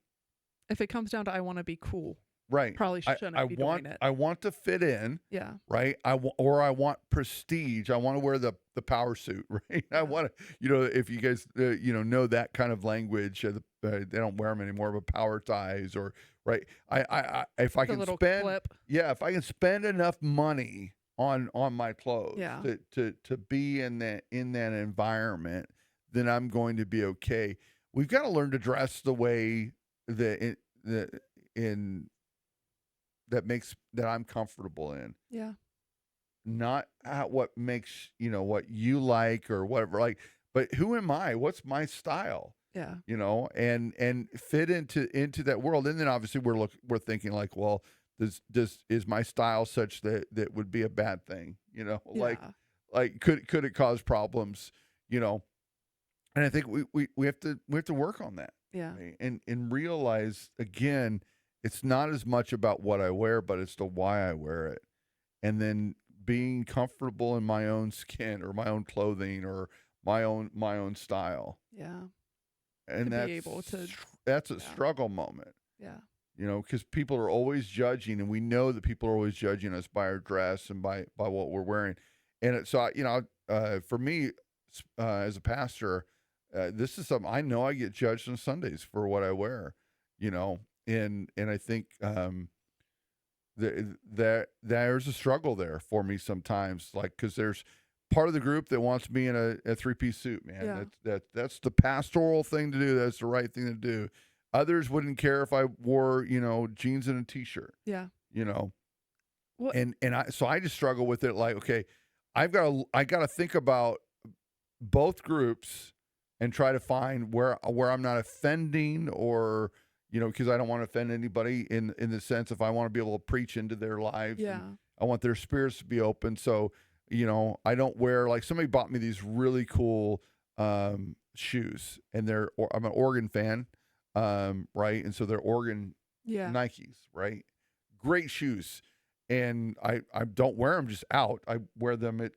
If it comes down to I want to be cool, right? Probably shouldn't be doing it. I want to fit in. Yeah. Right. I want prestige. I want to wear the power suit. Right. Yeah. I want to. If you guys know that kind of language, they don't wear them anymore. But power ties or right. If I can spend clip. Yeah. If I can spend enough money on my clothes, Yeah. to be in that environment, then I'm going to be okay. We've got to learn to dress the way that in that I'm comfortable in, Yeah. not what makes what you like or whatever. Like, but who am I? What's my style? Yeah. And fit into that world. And then obviously we're thinking like, well, is my style such that would be a bad thing? Yeah. Like could it cause problems? And I think we have to work on that. Yeah. Right? And realize again, it's not as much about what I wear, but it's the why I wear it. And then being comfortable in my own skin or my own clothing or my own style. Yeah. And To be able to that's a yeah. struggle moment. Yeah. Because people are always judging, and we know that people are always judging us by our dress and by what we're wearing. And for me, as a pastor, this is something I know I get judged on Sundays for what I wear. And I think there's a struggle there for me sometimes, like because there's part of the group that wants me in a 3-piece suit, man. Yeah. That's the pastoral thing to do. That's the right thing to do. Others wouldn't care if I wore, jeans and a t-shirt. Yeah. Well, and I just struggle with it. Like, okay, I got to think about both groups and try to find where I'm not offending or, because I don't want to offend anybody in the sense if I want to be able to preach into their lives. Yeah. I want their spirits to be open. So, I don't wear, like somebody bought me these really cool shoes, and I'm an Oregon fan. Right. And so they're Oregon Nikes, right? Great shoes. And I don't wear them just out. I wear them at,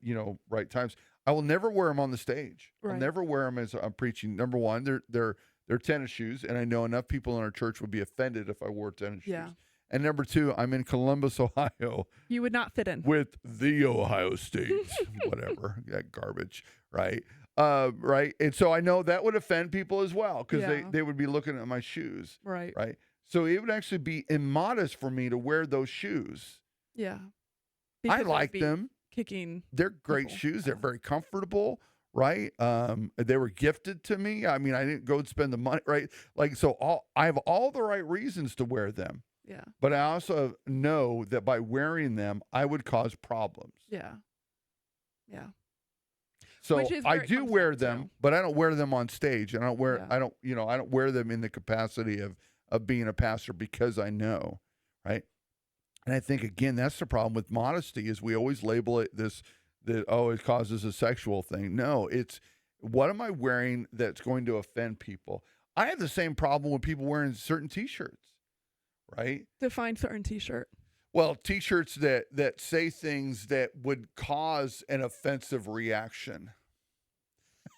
right times. I will never wear them on the stage. Right. I'll never wear them as I'm preaching. Number one, they're tennis shoes. And I know enough people in our church would be offended if I wore tennis shoes. And number two, I'm in Columbus, Ohio. You would not fit in. With the Ohio State, whatever, that garbage, right? Right. And so I know that would offend people as well because they would be looking at my shoes. Right. Right. So it would actually be immodest for me to wear those shoes. Yeah. I like them. Kicking. They're great shoes. They're very comfortable. Right. They were gifted to me. I mean, I didn't go and spend the money. Right. Like, so I have all the right reasons to wear them. Yeah. But I also know that by wearing them, I would cause problems. Yeah. Yeah. So I do wear them, but I don't wear them on stage. And I don't wear them in the capacity of being a pastor because I know, right? And I think again, that's the problem with modesty is we always label it that it causes a sexual thing. No, it's what am I wearing that's going to offend people? I have the same problem with people wearing certain t-shirts. Right? Define certain t-shirt. Well, t-shirts that say things that would cause an offensive reaction.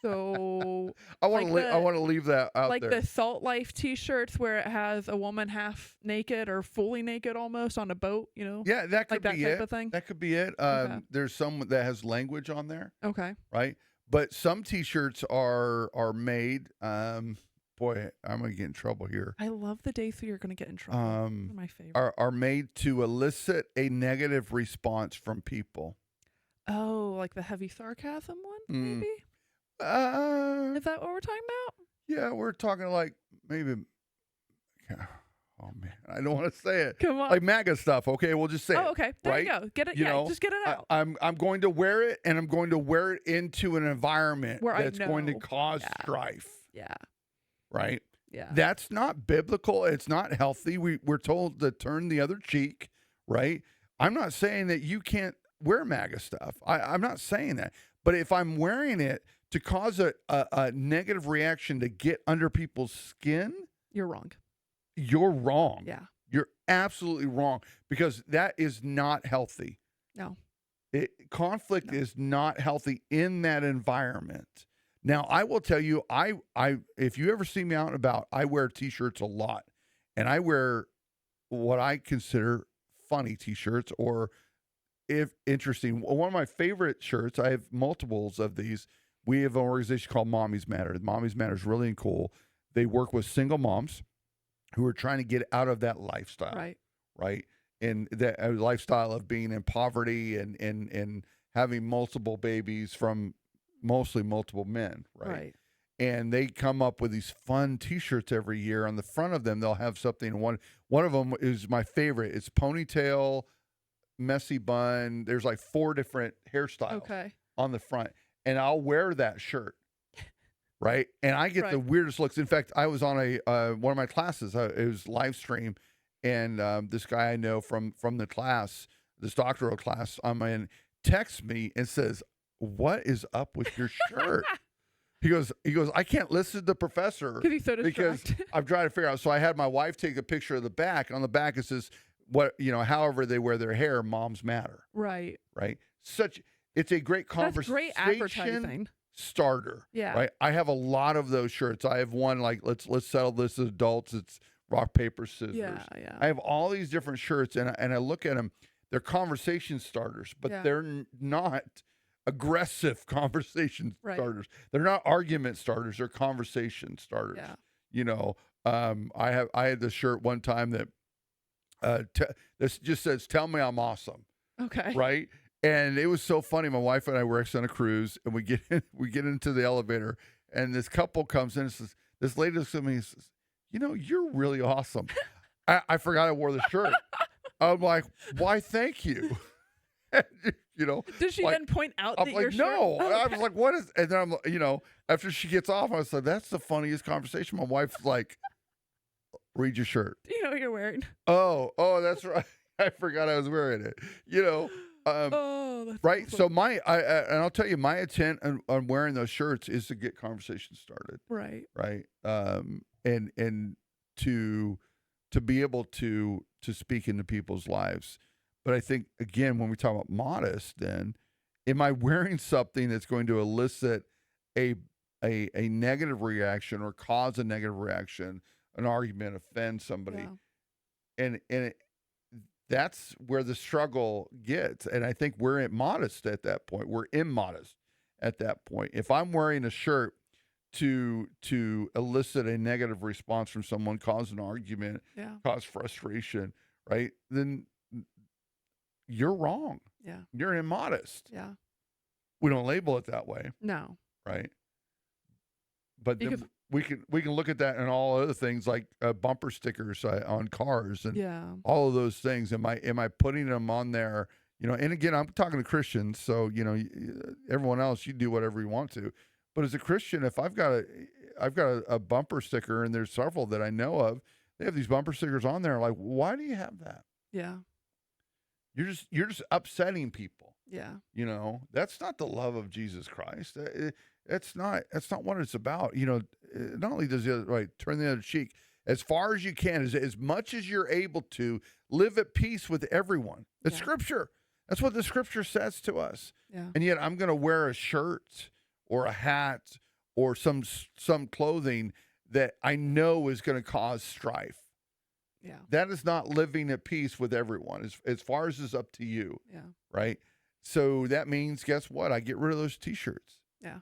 So I want to leave that out like there. Like the Salt Life t-shirts where it has a woman half naked or fully naked almost on a boat, Yeah, that could like be that it. Type of thing. That could be it. Okay. There's some that has language on there. Okay. Right? But some t-shirts are made boy, I'm going to get in trouble here. I love the days that you're going to get in trouble. They're my favorite. Are made to elicit a negative response from people. Oh, like the heavy sarcasm one, maybe? Is that what we're talking about? Yeah, we're talking like maybe. Oh man, I don't want to say it. Come on, like MAGA stuff. Okay, we'll just say. Oh, okay. There right? you go. Get it. Just get it out. I'm going to wear it, and I'm going to wear it into an environment where that's going to cause strife. Yeah. Right. Yeah. That's not biblical. It's not healthy. We're told to turn the other cheek. Right. I'm not saying that you can't wear MAGA stuff. I'm not saying that. But if I'm wearing it to cause a negative reaction to get under people's skin, you're wrong. You're wrong. Yeah. You're absolutely wrong because that is not healthy. No. Conflict is not healthy in that environment. Now, I will tell you, if you ever see me out and about, I wear t-shirts a lot. And I wear what I consider funny t-shirts or if interesting. One of my favorite shirts, I have multiples of these. We have an organization called Mommy's Matter. Mommy's Matter is really cool. They work with single moms who are trying to get out of that lifestyle. Right. Right. in that lifestyle of being in poverty and having multiple babies from mostly multiple men, right? Right. And they come up with these fun T-shirts every year. On the front of them, they'll have something. One of them is my favorite. It's ponytail, messy bun. There's like 4 different hairstyles Okay. on the front, and I'll wear that shirt, right? And I get the Right. weirdest looks. In fact, I was on a one of my classes. It was live stream, and this guy I know from the class, this doctoral class I'm in, texts me and says, "What is up with your shirt?" He goes, I can't listen to the professor Because he's so because distracted. I'm trying to figure out. So I had my wife take a picture of the back. On the back, it says, however they wear their hair, moms matter, Right. right? It's a great That's great conversation advertising. starter, Yeah. right? I have a lot of those shirts. I have one like, let's settle this as adults. It's rock, paper, scissors. Yeah. Yeah. I have all these different shirts, and I look at them. They're conversation starters, but Yeah. they're not aggressive conversation Right. starters. They're not argument starters. They're conversation starters. Yeah. You know, I had this shirt one time that this just says "Tell me I'm awesome," Okay. right? And it was so funny. My wife and I were actually on a cruise, and we get into the elevator, and this couple comes in and says, this lady looks at me and says, "You're really awesome." I forgot I wore the shirt. I'm like, "Why, thank you." Did she like, then point out I'm that like, your no. shirt? I was like, what is? And then I'm, after she gets off, I was like, that's the funniest conversation. My wife's like, read your shirt. Do you know what you're wearing? Oh, that's right. I forgot I was wearing it. Oh, that's Right. awesome. So and I'll tell you, my intent on wearing those shirts is to get conversation started. Right. Right. And to be able to speak into people's lives. But I think, again, when we talk about modest, then am I wearing something that's going to elicit a negative reaction or cause a negative reaction, an argument, offend somebody? Yeah. That's where the struggle gets. And I think we're modest at that point. We're immodest at that point. If I'm wearing a shirt to elicit a negative response from someone, cause an argument, Yeah. cause frustration, right? Then you're wrong. Yeah. You're immodest. Yeah. We don't label it that way, No. right? But Because then we can look at that and all other things like bumper stickers on cars and yeah. all of those things. Am I putting them on there? And again, I'm talking to Christians, so everyone else, you do whatever you want to. But as a Christian, if I've got a bumper sticker, and there's several that I know of, they have these bumper stickers on there. Like, why do you have that? Yeah. You're just upsetting people. Yeah. That's not the love of Jesus Christ. That's not what it's about. Not only does the turn the other cheek, as far as you can, as much as you're able to, live at peace with everyone. It's Scripture. That's what the Scripture says to us. Yeah. And yet I'm going to wear a shirt or a hat or some clothing that I know is going to cause strife. Yeah. That is not living at peace with everyone. As far as it's up to you. Yeah. Right. So that means, guess what? I get rid of those T-shirts. Yeah.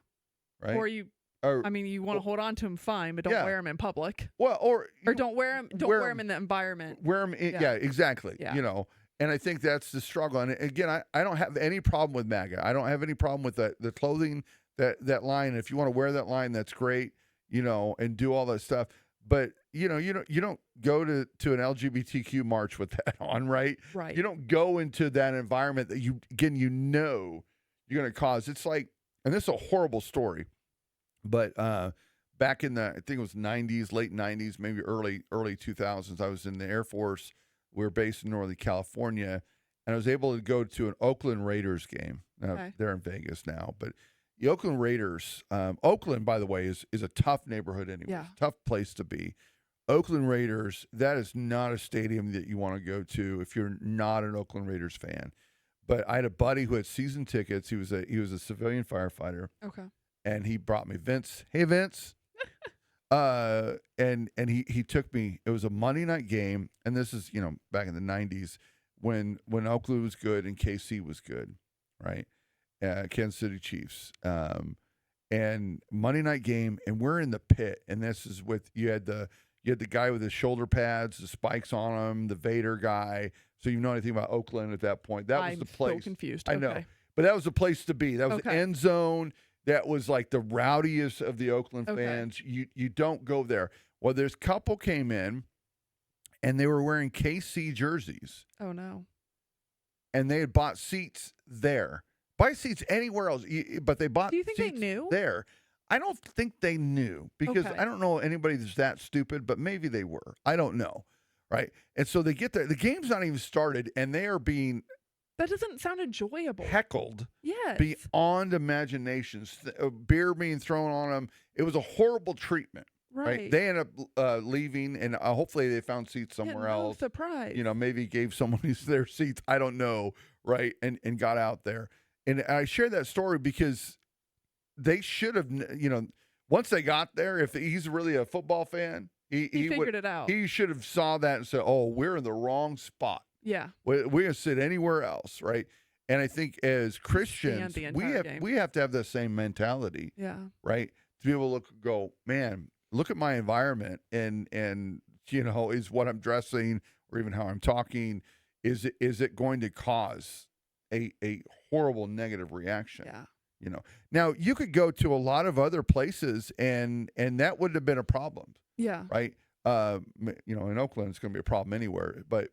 Right. Or you want to hold on to them, fine, but don't wear them in public. Well, or don't wear them. Don't wear them in the environment. Wear them. Yeah, exactly. Yeah. And I think that's the struggle. And again, I don't have any problem with MAGA. I don't have any problem with the clothing, that line. If you want to wear that line, that's great. And do all that stuff. But you don't go to an LGBTQ march with that on, right? Right. You don't go into that environment that you're going to cause. It's like, and this is a horrible story, but back in the, I think it was '90s, late '90s, maybe early 2000s, I was in the Air Force. We were based in Northern California, and I was able to go to an Oakland Raiders game. They're in Vegas now, but the Oakland Raiders, Oakland, by the way, is a tough neighborhood anyway. Yeah. Tough place to be. Oakland Raiders, that is not a stadium that you want to go to if you're not an Oakland Raiders fan. But I had a buddy who had season tickets. He was a civilian firefighter. Okay. And he brought me Vince. Hey, Vince. And he took me. It was a Monday night game, and this is back in the '90s when Oakland was good and KC was good, right? Kansas City Chiefs. And Monday night game, and we're in the pit, and this is you had the You had the guy with his shoulder pads, the spikes on him, the Vader guy. So you know anything about Oakland at that point. That was the place. I'm so confused. I know. But that was the place to be. That was the end zone. That was like the rowdiest of the Oakland fans. You don't go there. Well, this couple came in, and they were wearing KC jerseys. Oh, no. And they had bought seats there. Buy seats anywhere else, but they bought seats they knew? there. I don't think they knew because I don't know anybody that's that stupid, but maybe they were. I don't know, right? And so they get there. The game's not even started, and they are being that doesn't sound enjoyable. Heckled, yes, beyond imaginations. Beer being thrown on them. It was a horrible treatment. Right. They end up leaving, and hopefully they found seats somewhere else. Surprise. Maybe gave someone their seats. I don't know. Right. And got out there. And I share that story because they should have, once they got there, if he's really a football fan, he figured it out. He should have saw that and said, oh, we're in the wrong spot. Yeah. We're going to sit anywhere else. Right. And I think as Christians, we have to have the same mentality. Yeah. Right. To be able to go, man, look at my environment and is what I'm dressing or even how I'm talking, is it going to cause a horrible negative reaction? Yeah. Now you could go to a lot of other places and that wouldn't have been a problem. Yeah. Right. In Oakland, it's going to be a problem anywhere. But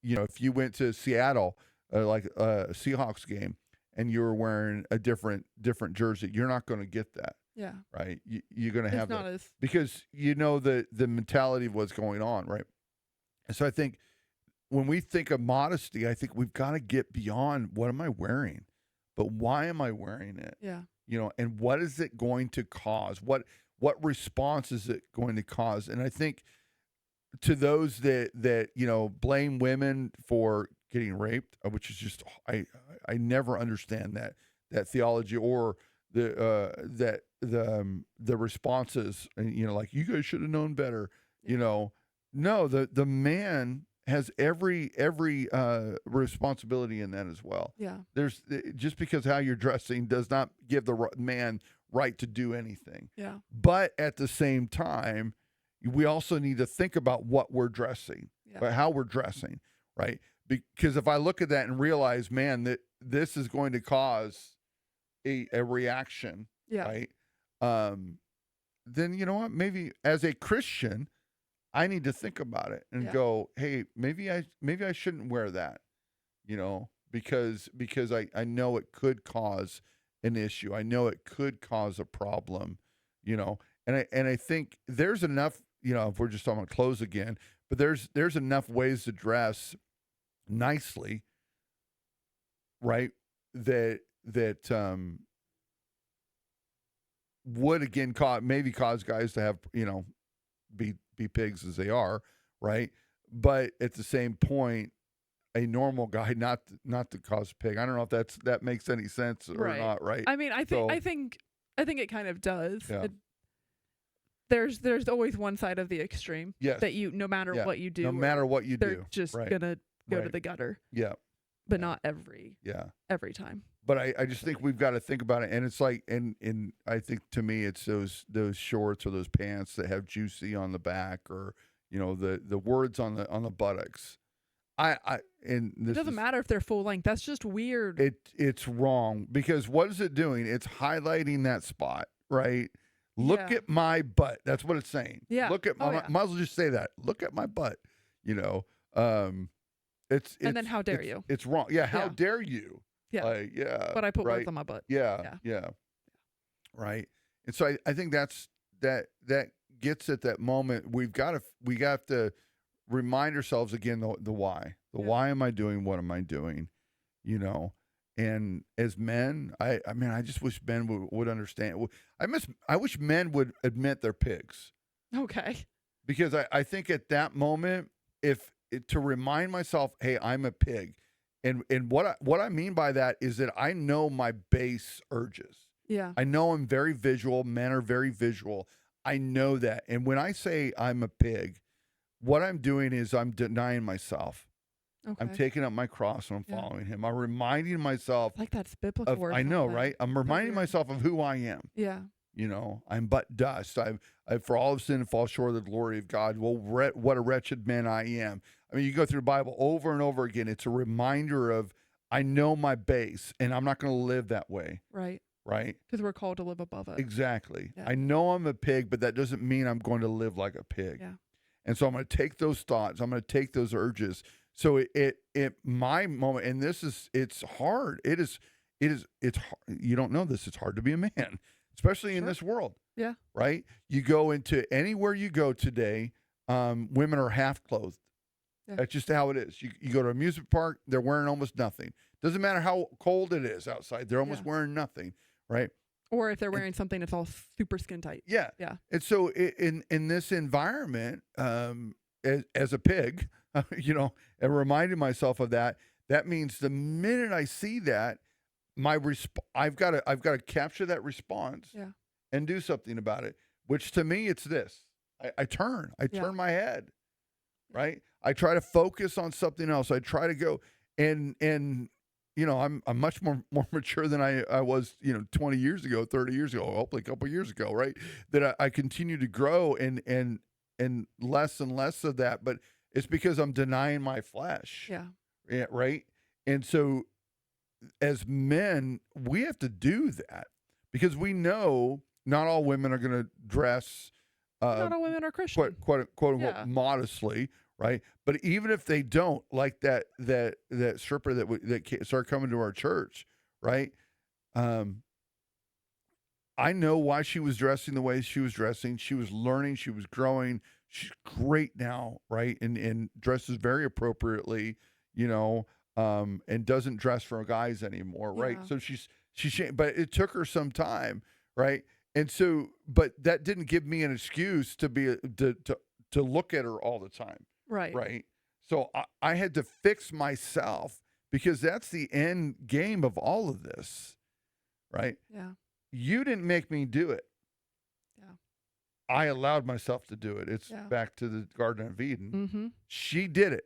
if you went to Seattle, like a Seahawks game, and you were wearing a different jersey, you're not going to get that. Yeah. Right. You're going to have that because the mentality of what's going on. Right. And so I think when we think of modesty, I think we've got to get beyond what am I wearing, but why am I wearing it? Yeah. And what is it going to cause? What response is it going to cause? And I think to those that blame women for getting raped, which is just I never understand that theology or the responses, like you guys should have known better. No, the man has every responsibility in that as well. Yeah. There's just because how you're dressing does not give the man right to do anything. Yeah. But at the same time, we also need to think about what we're dressing, how we're dressing, right? Because if I look at that and realize, man, that this is going to cause a reaction, right? Then you know what? Maybe as a Christian, I need to think about it and go, hey, maybe I shouldn't wear that, because I know it could cause an issue. I know it could cause a problem, and I think there's enough, if we're just talking about clothes again, but there's enough ways to dress nicely, right? That would again cause guys to have, be pigs as they are, right? But at the same point, a normal guy not to cause pig. I don't know if that makes any sense or not, right? I mean, I think it kind of does. Yeah. There's always one side of the extreme. Yes. That no matter what you do, they're just gonna go to the gutter. Yeah. But not every time. But I just think we've got to think about it, and it's like, and I think to me it's those shorts or those pants that have juicy on the back, or the words on the buttocks. And this it doesn't matter if they're full length. That's just weird. It's wrong because what is it doing? It's highlighting that spot, right? Look at my butt. That's what it's saying. Yeah. Look at might as well just say that. Look at my butt. It's and then how dare you? It's wrong. Yeah. How dare you? Yeah. But I put words on my butt. Yeah. Right. And so I think that gets at that moment. We got to remind ourselves again the why. Why am I doing what am I doing? And as men, I just wish men would understand. I wish men would admit they're pigs. Okay. Because I think at that moment, to remind myself, hey, I'm a pig. And what I mean by that is that I know my base urges. Yeah. I know I'm very visual. Men are very visual. I know that. And when I say I'm a pig, what I'm doing is I'm denying myself. Okay. I'm taking up my cross and I'm following him. I'm reminding myself. Like that's biblical. I know, right? I'm reminding myself of who I am. Yeah. I'm but dust. I for all of sin fall short of the glory of God. Well, what a wretched man I am. I mean, you go through the Bible over and over again. It's a reminder of, I know my base, and I'm not going to live that way. Right. Right? Because we're called to live above it. Exactly. Yeah. I know I'm a pig, but that doesn't mean I'm going to live like a pig. Yeah. And so I'm going to take those thoughts. I'm going to take those urges. So my moment, and it's hard. It's hard. You don't know this. It's hard to be a man, especially in this world. Yeah. Right? You go into anywhere you go today, women are half clothed. Yeah. That's just how it is. You go to a amusement park, they're wearing almost nothing. Doesn't matter how cold it is outside. They're almost wearing nothing. Right? Or if they're wearing something that's all super skin tight. Yeah. Yeah. And so in this environment, as a pig, and reminding myself of that, that means the minute I see that, I've got to capture that response and do something about it, which to me, it's this. I turn my head, right? I try to focus on something else. I try to go and I'm much more mature than I was, 20 years ago, 30 years ago, hopefully a couple of years ago, right? That I continue to grow and less and less of that, but it's because I'm denying my flesh. Yeah. Right. And so as men, we have to do that because we know not all women are going to dress. Not all women are Christian. Quote unquote modestly. Right. But even if they don't, like that stripper that started coming to our church. Right. I know why she was dressing the way she was dressing. She was learning. She was growing. She's great now. Right. And dresses very appropriately, and doesn't dress for guys anymore. Right. So but it took her some time. Right. And so, but that didn't give me an excuse to look at her all the time. Right. Right. So I had to fix myself because that's the end game of all of this. Right. Yeah. You didn't make me do it. Yeah. I allowed myself to do it. It's back to the Garden of Eden. Mm-hmm. She did it.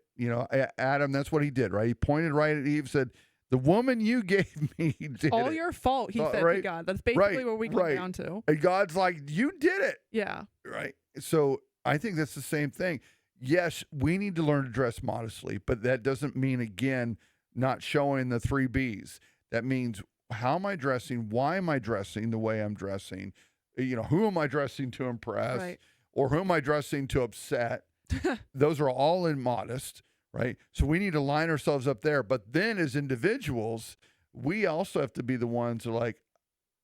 Adam, that's what he did. Right. He pointed right at Eve, said, "The woman you gave me did all it. Your fault," he said to God. That's basically what we come down to. And God's like, "You did it." Yeah. Right. So I think that's the same thing. Yes, we need to learn to dress modestly, but that doesn't mean, again, not showing the 3 B's. That means, how am I dressing? Why am I dressing the way I'm dressing? Who am I dressing to impress? Right. Or who am I dressing to upset? Those are all immodest, right? So we need to line ourselves up there. But then as individuals, we also have to be the ones who are like,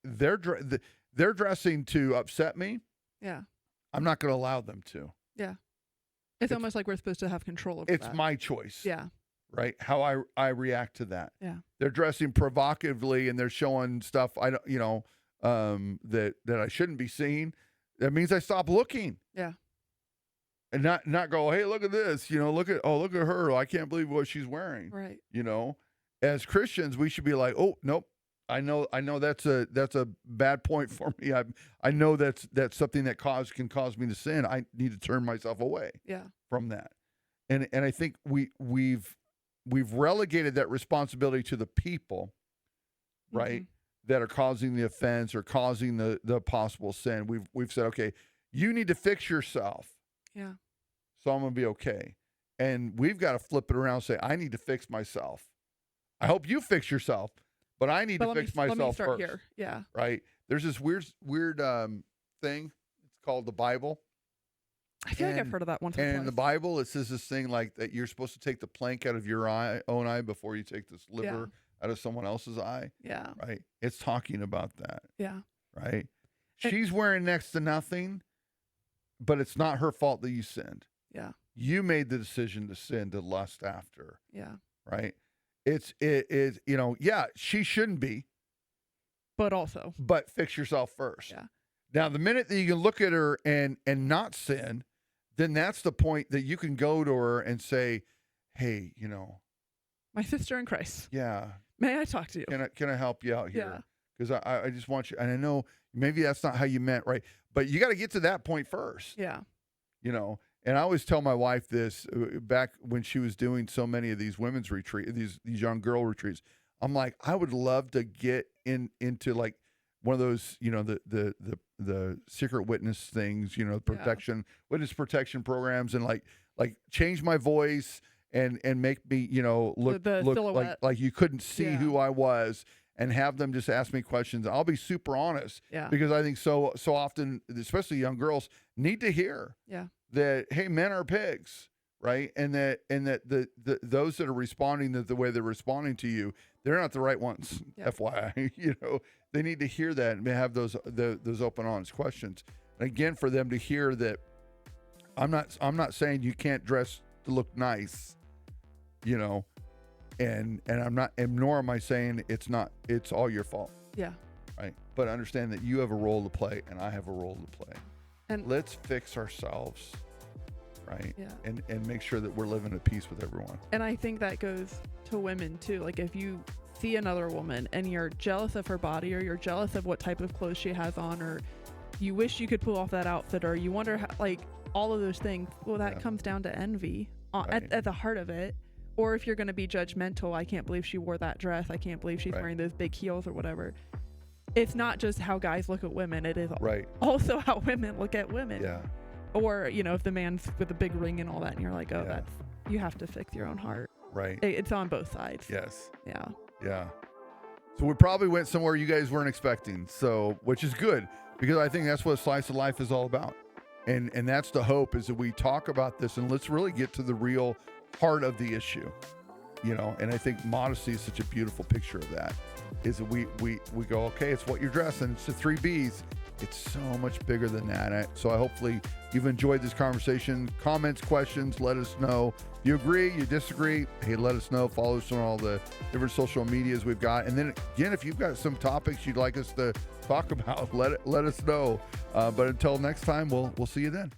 they're dressing to upset me. Yeah. I'm not going to allow them to. Yeah. It's almost like we're supposed to have control over that. It's my choice. Yeah. Right? How I react to that. Yeah. They're dressing provocatively and they're showing stuff that I shouldn't be seeing. That means I stop looking. Yeah. And not go, "Hey, look at this. Look at her. I can't believe what she's wearing." Right. As Christians, we should be like, "Oh, nope. I know that's a bad point for me. I know that's something that can cause me to sin. I need to turn myself away from that." And I think we've relegated that responsibility to the people, right, that are causing the offense or causing the possible sin. We've said, "Okay, you need to fix yourself." Yeah. So I'm going to be okay. And we've got to flip it around and say, "I need to fix myself. I hope you fix yourself. But I need to fix myself let me start first." Here. Yeah. Right. There's this weird thing. It's called the Bible. I feel like I've heard of that once or twice. And in the Bible, it says this thing like that you're supposed to take the plank out of your own eye before you take the sliver out of someone else's eye. Yeah. Right. It's talking about that. Yeah. Right. She's wearing next to nothing, but it's not her fault that you sinned. Yeah. You made the decision to sin, to lust after. Yeah. Right. She shouldn't be. But fix yourself first. Yeah. Now, the minute that you can look at her and not sin, then that's the point that you can go to her and say, "Hey, my sister in Christ. Yeah. May I talk to you? Can I help you out here? Because I just want you." And I know maybe that's not how you meant, right? But you got to get to that point first. Yeah. And I always tell my wife this back when she was doing so many of these women's retreats, these young girl retreats. I'm like, I would love to get into like one of those, the secret witness things, witness protection programs, and like change my voice and make me, look silhouette. like you couldn't see who I was, and have them just ask me questions. I'll be super honest, because I think so often, especially young girls, need to hear that, hey, men are pigs, right? And that the those that are responding the way they're responding to you, they're not the right ones. FYI, they need to hear that and have those open, honest questions. And again, for them to hear that I'm not saying you can't dress to look nice, and I'm not, and nor am I saying it's all your fault. Yeah. Right. But understand that you have a role to play and I have a role to play. And let's fix ourselves, right? Yeah. And make sure that we're living at peace with everyone. And I think that goes to women too. Like, if you see another woman and you're jealous of her body, or you're jealous of what type of clothes she has on, or you wish you could pull off that outfit, or you wonder how, like, all of those things, well, that comes down to envy at the heart of it. Or if you're going to be judgmental, I can't believe she wore that dress, I can't believe she's wearing those big heels or whatever. It's not just how guys look at women, it is also how women look at women. Yeah. Or, if the man's with a big ring and all that, and you're like, oh, you have to fix your own heart. Right. It's on both sides. Yes. Yeah. Yeah. So we probably went somewhere you guys weren't expecting. So, which is good, because I think that's what Slice of Life is all about. And that's the hope, is that we talk about this and let's really get to the real heart of the issue, and I think modesty is such a beautiful picture of that, is that we go, okay, it's what you're dressing, it's the 3 B's. It's so much bigger than that. So hopefully you've enjoyed this conversation. Comments, questions, let us know. You agree, you disagree, hey, let us know. Follow us on all the different social medias we've got. And then again, if you've got some topics you'd like us to talk about, let us know. But until next time, we'll see you then.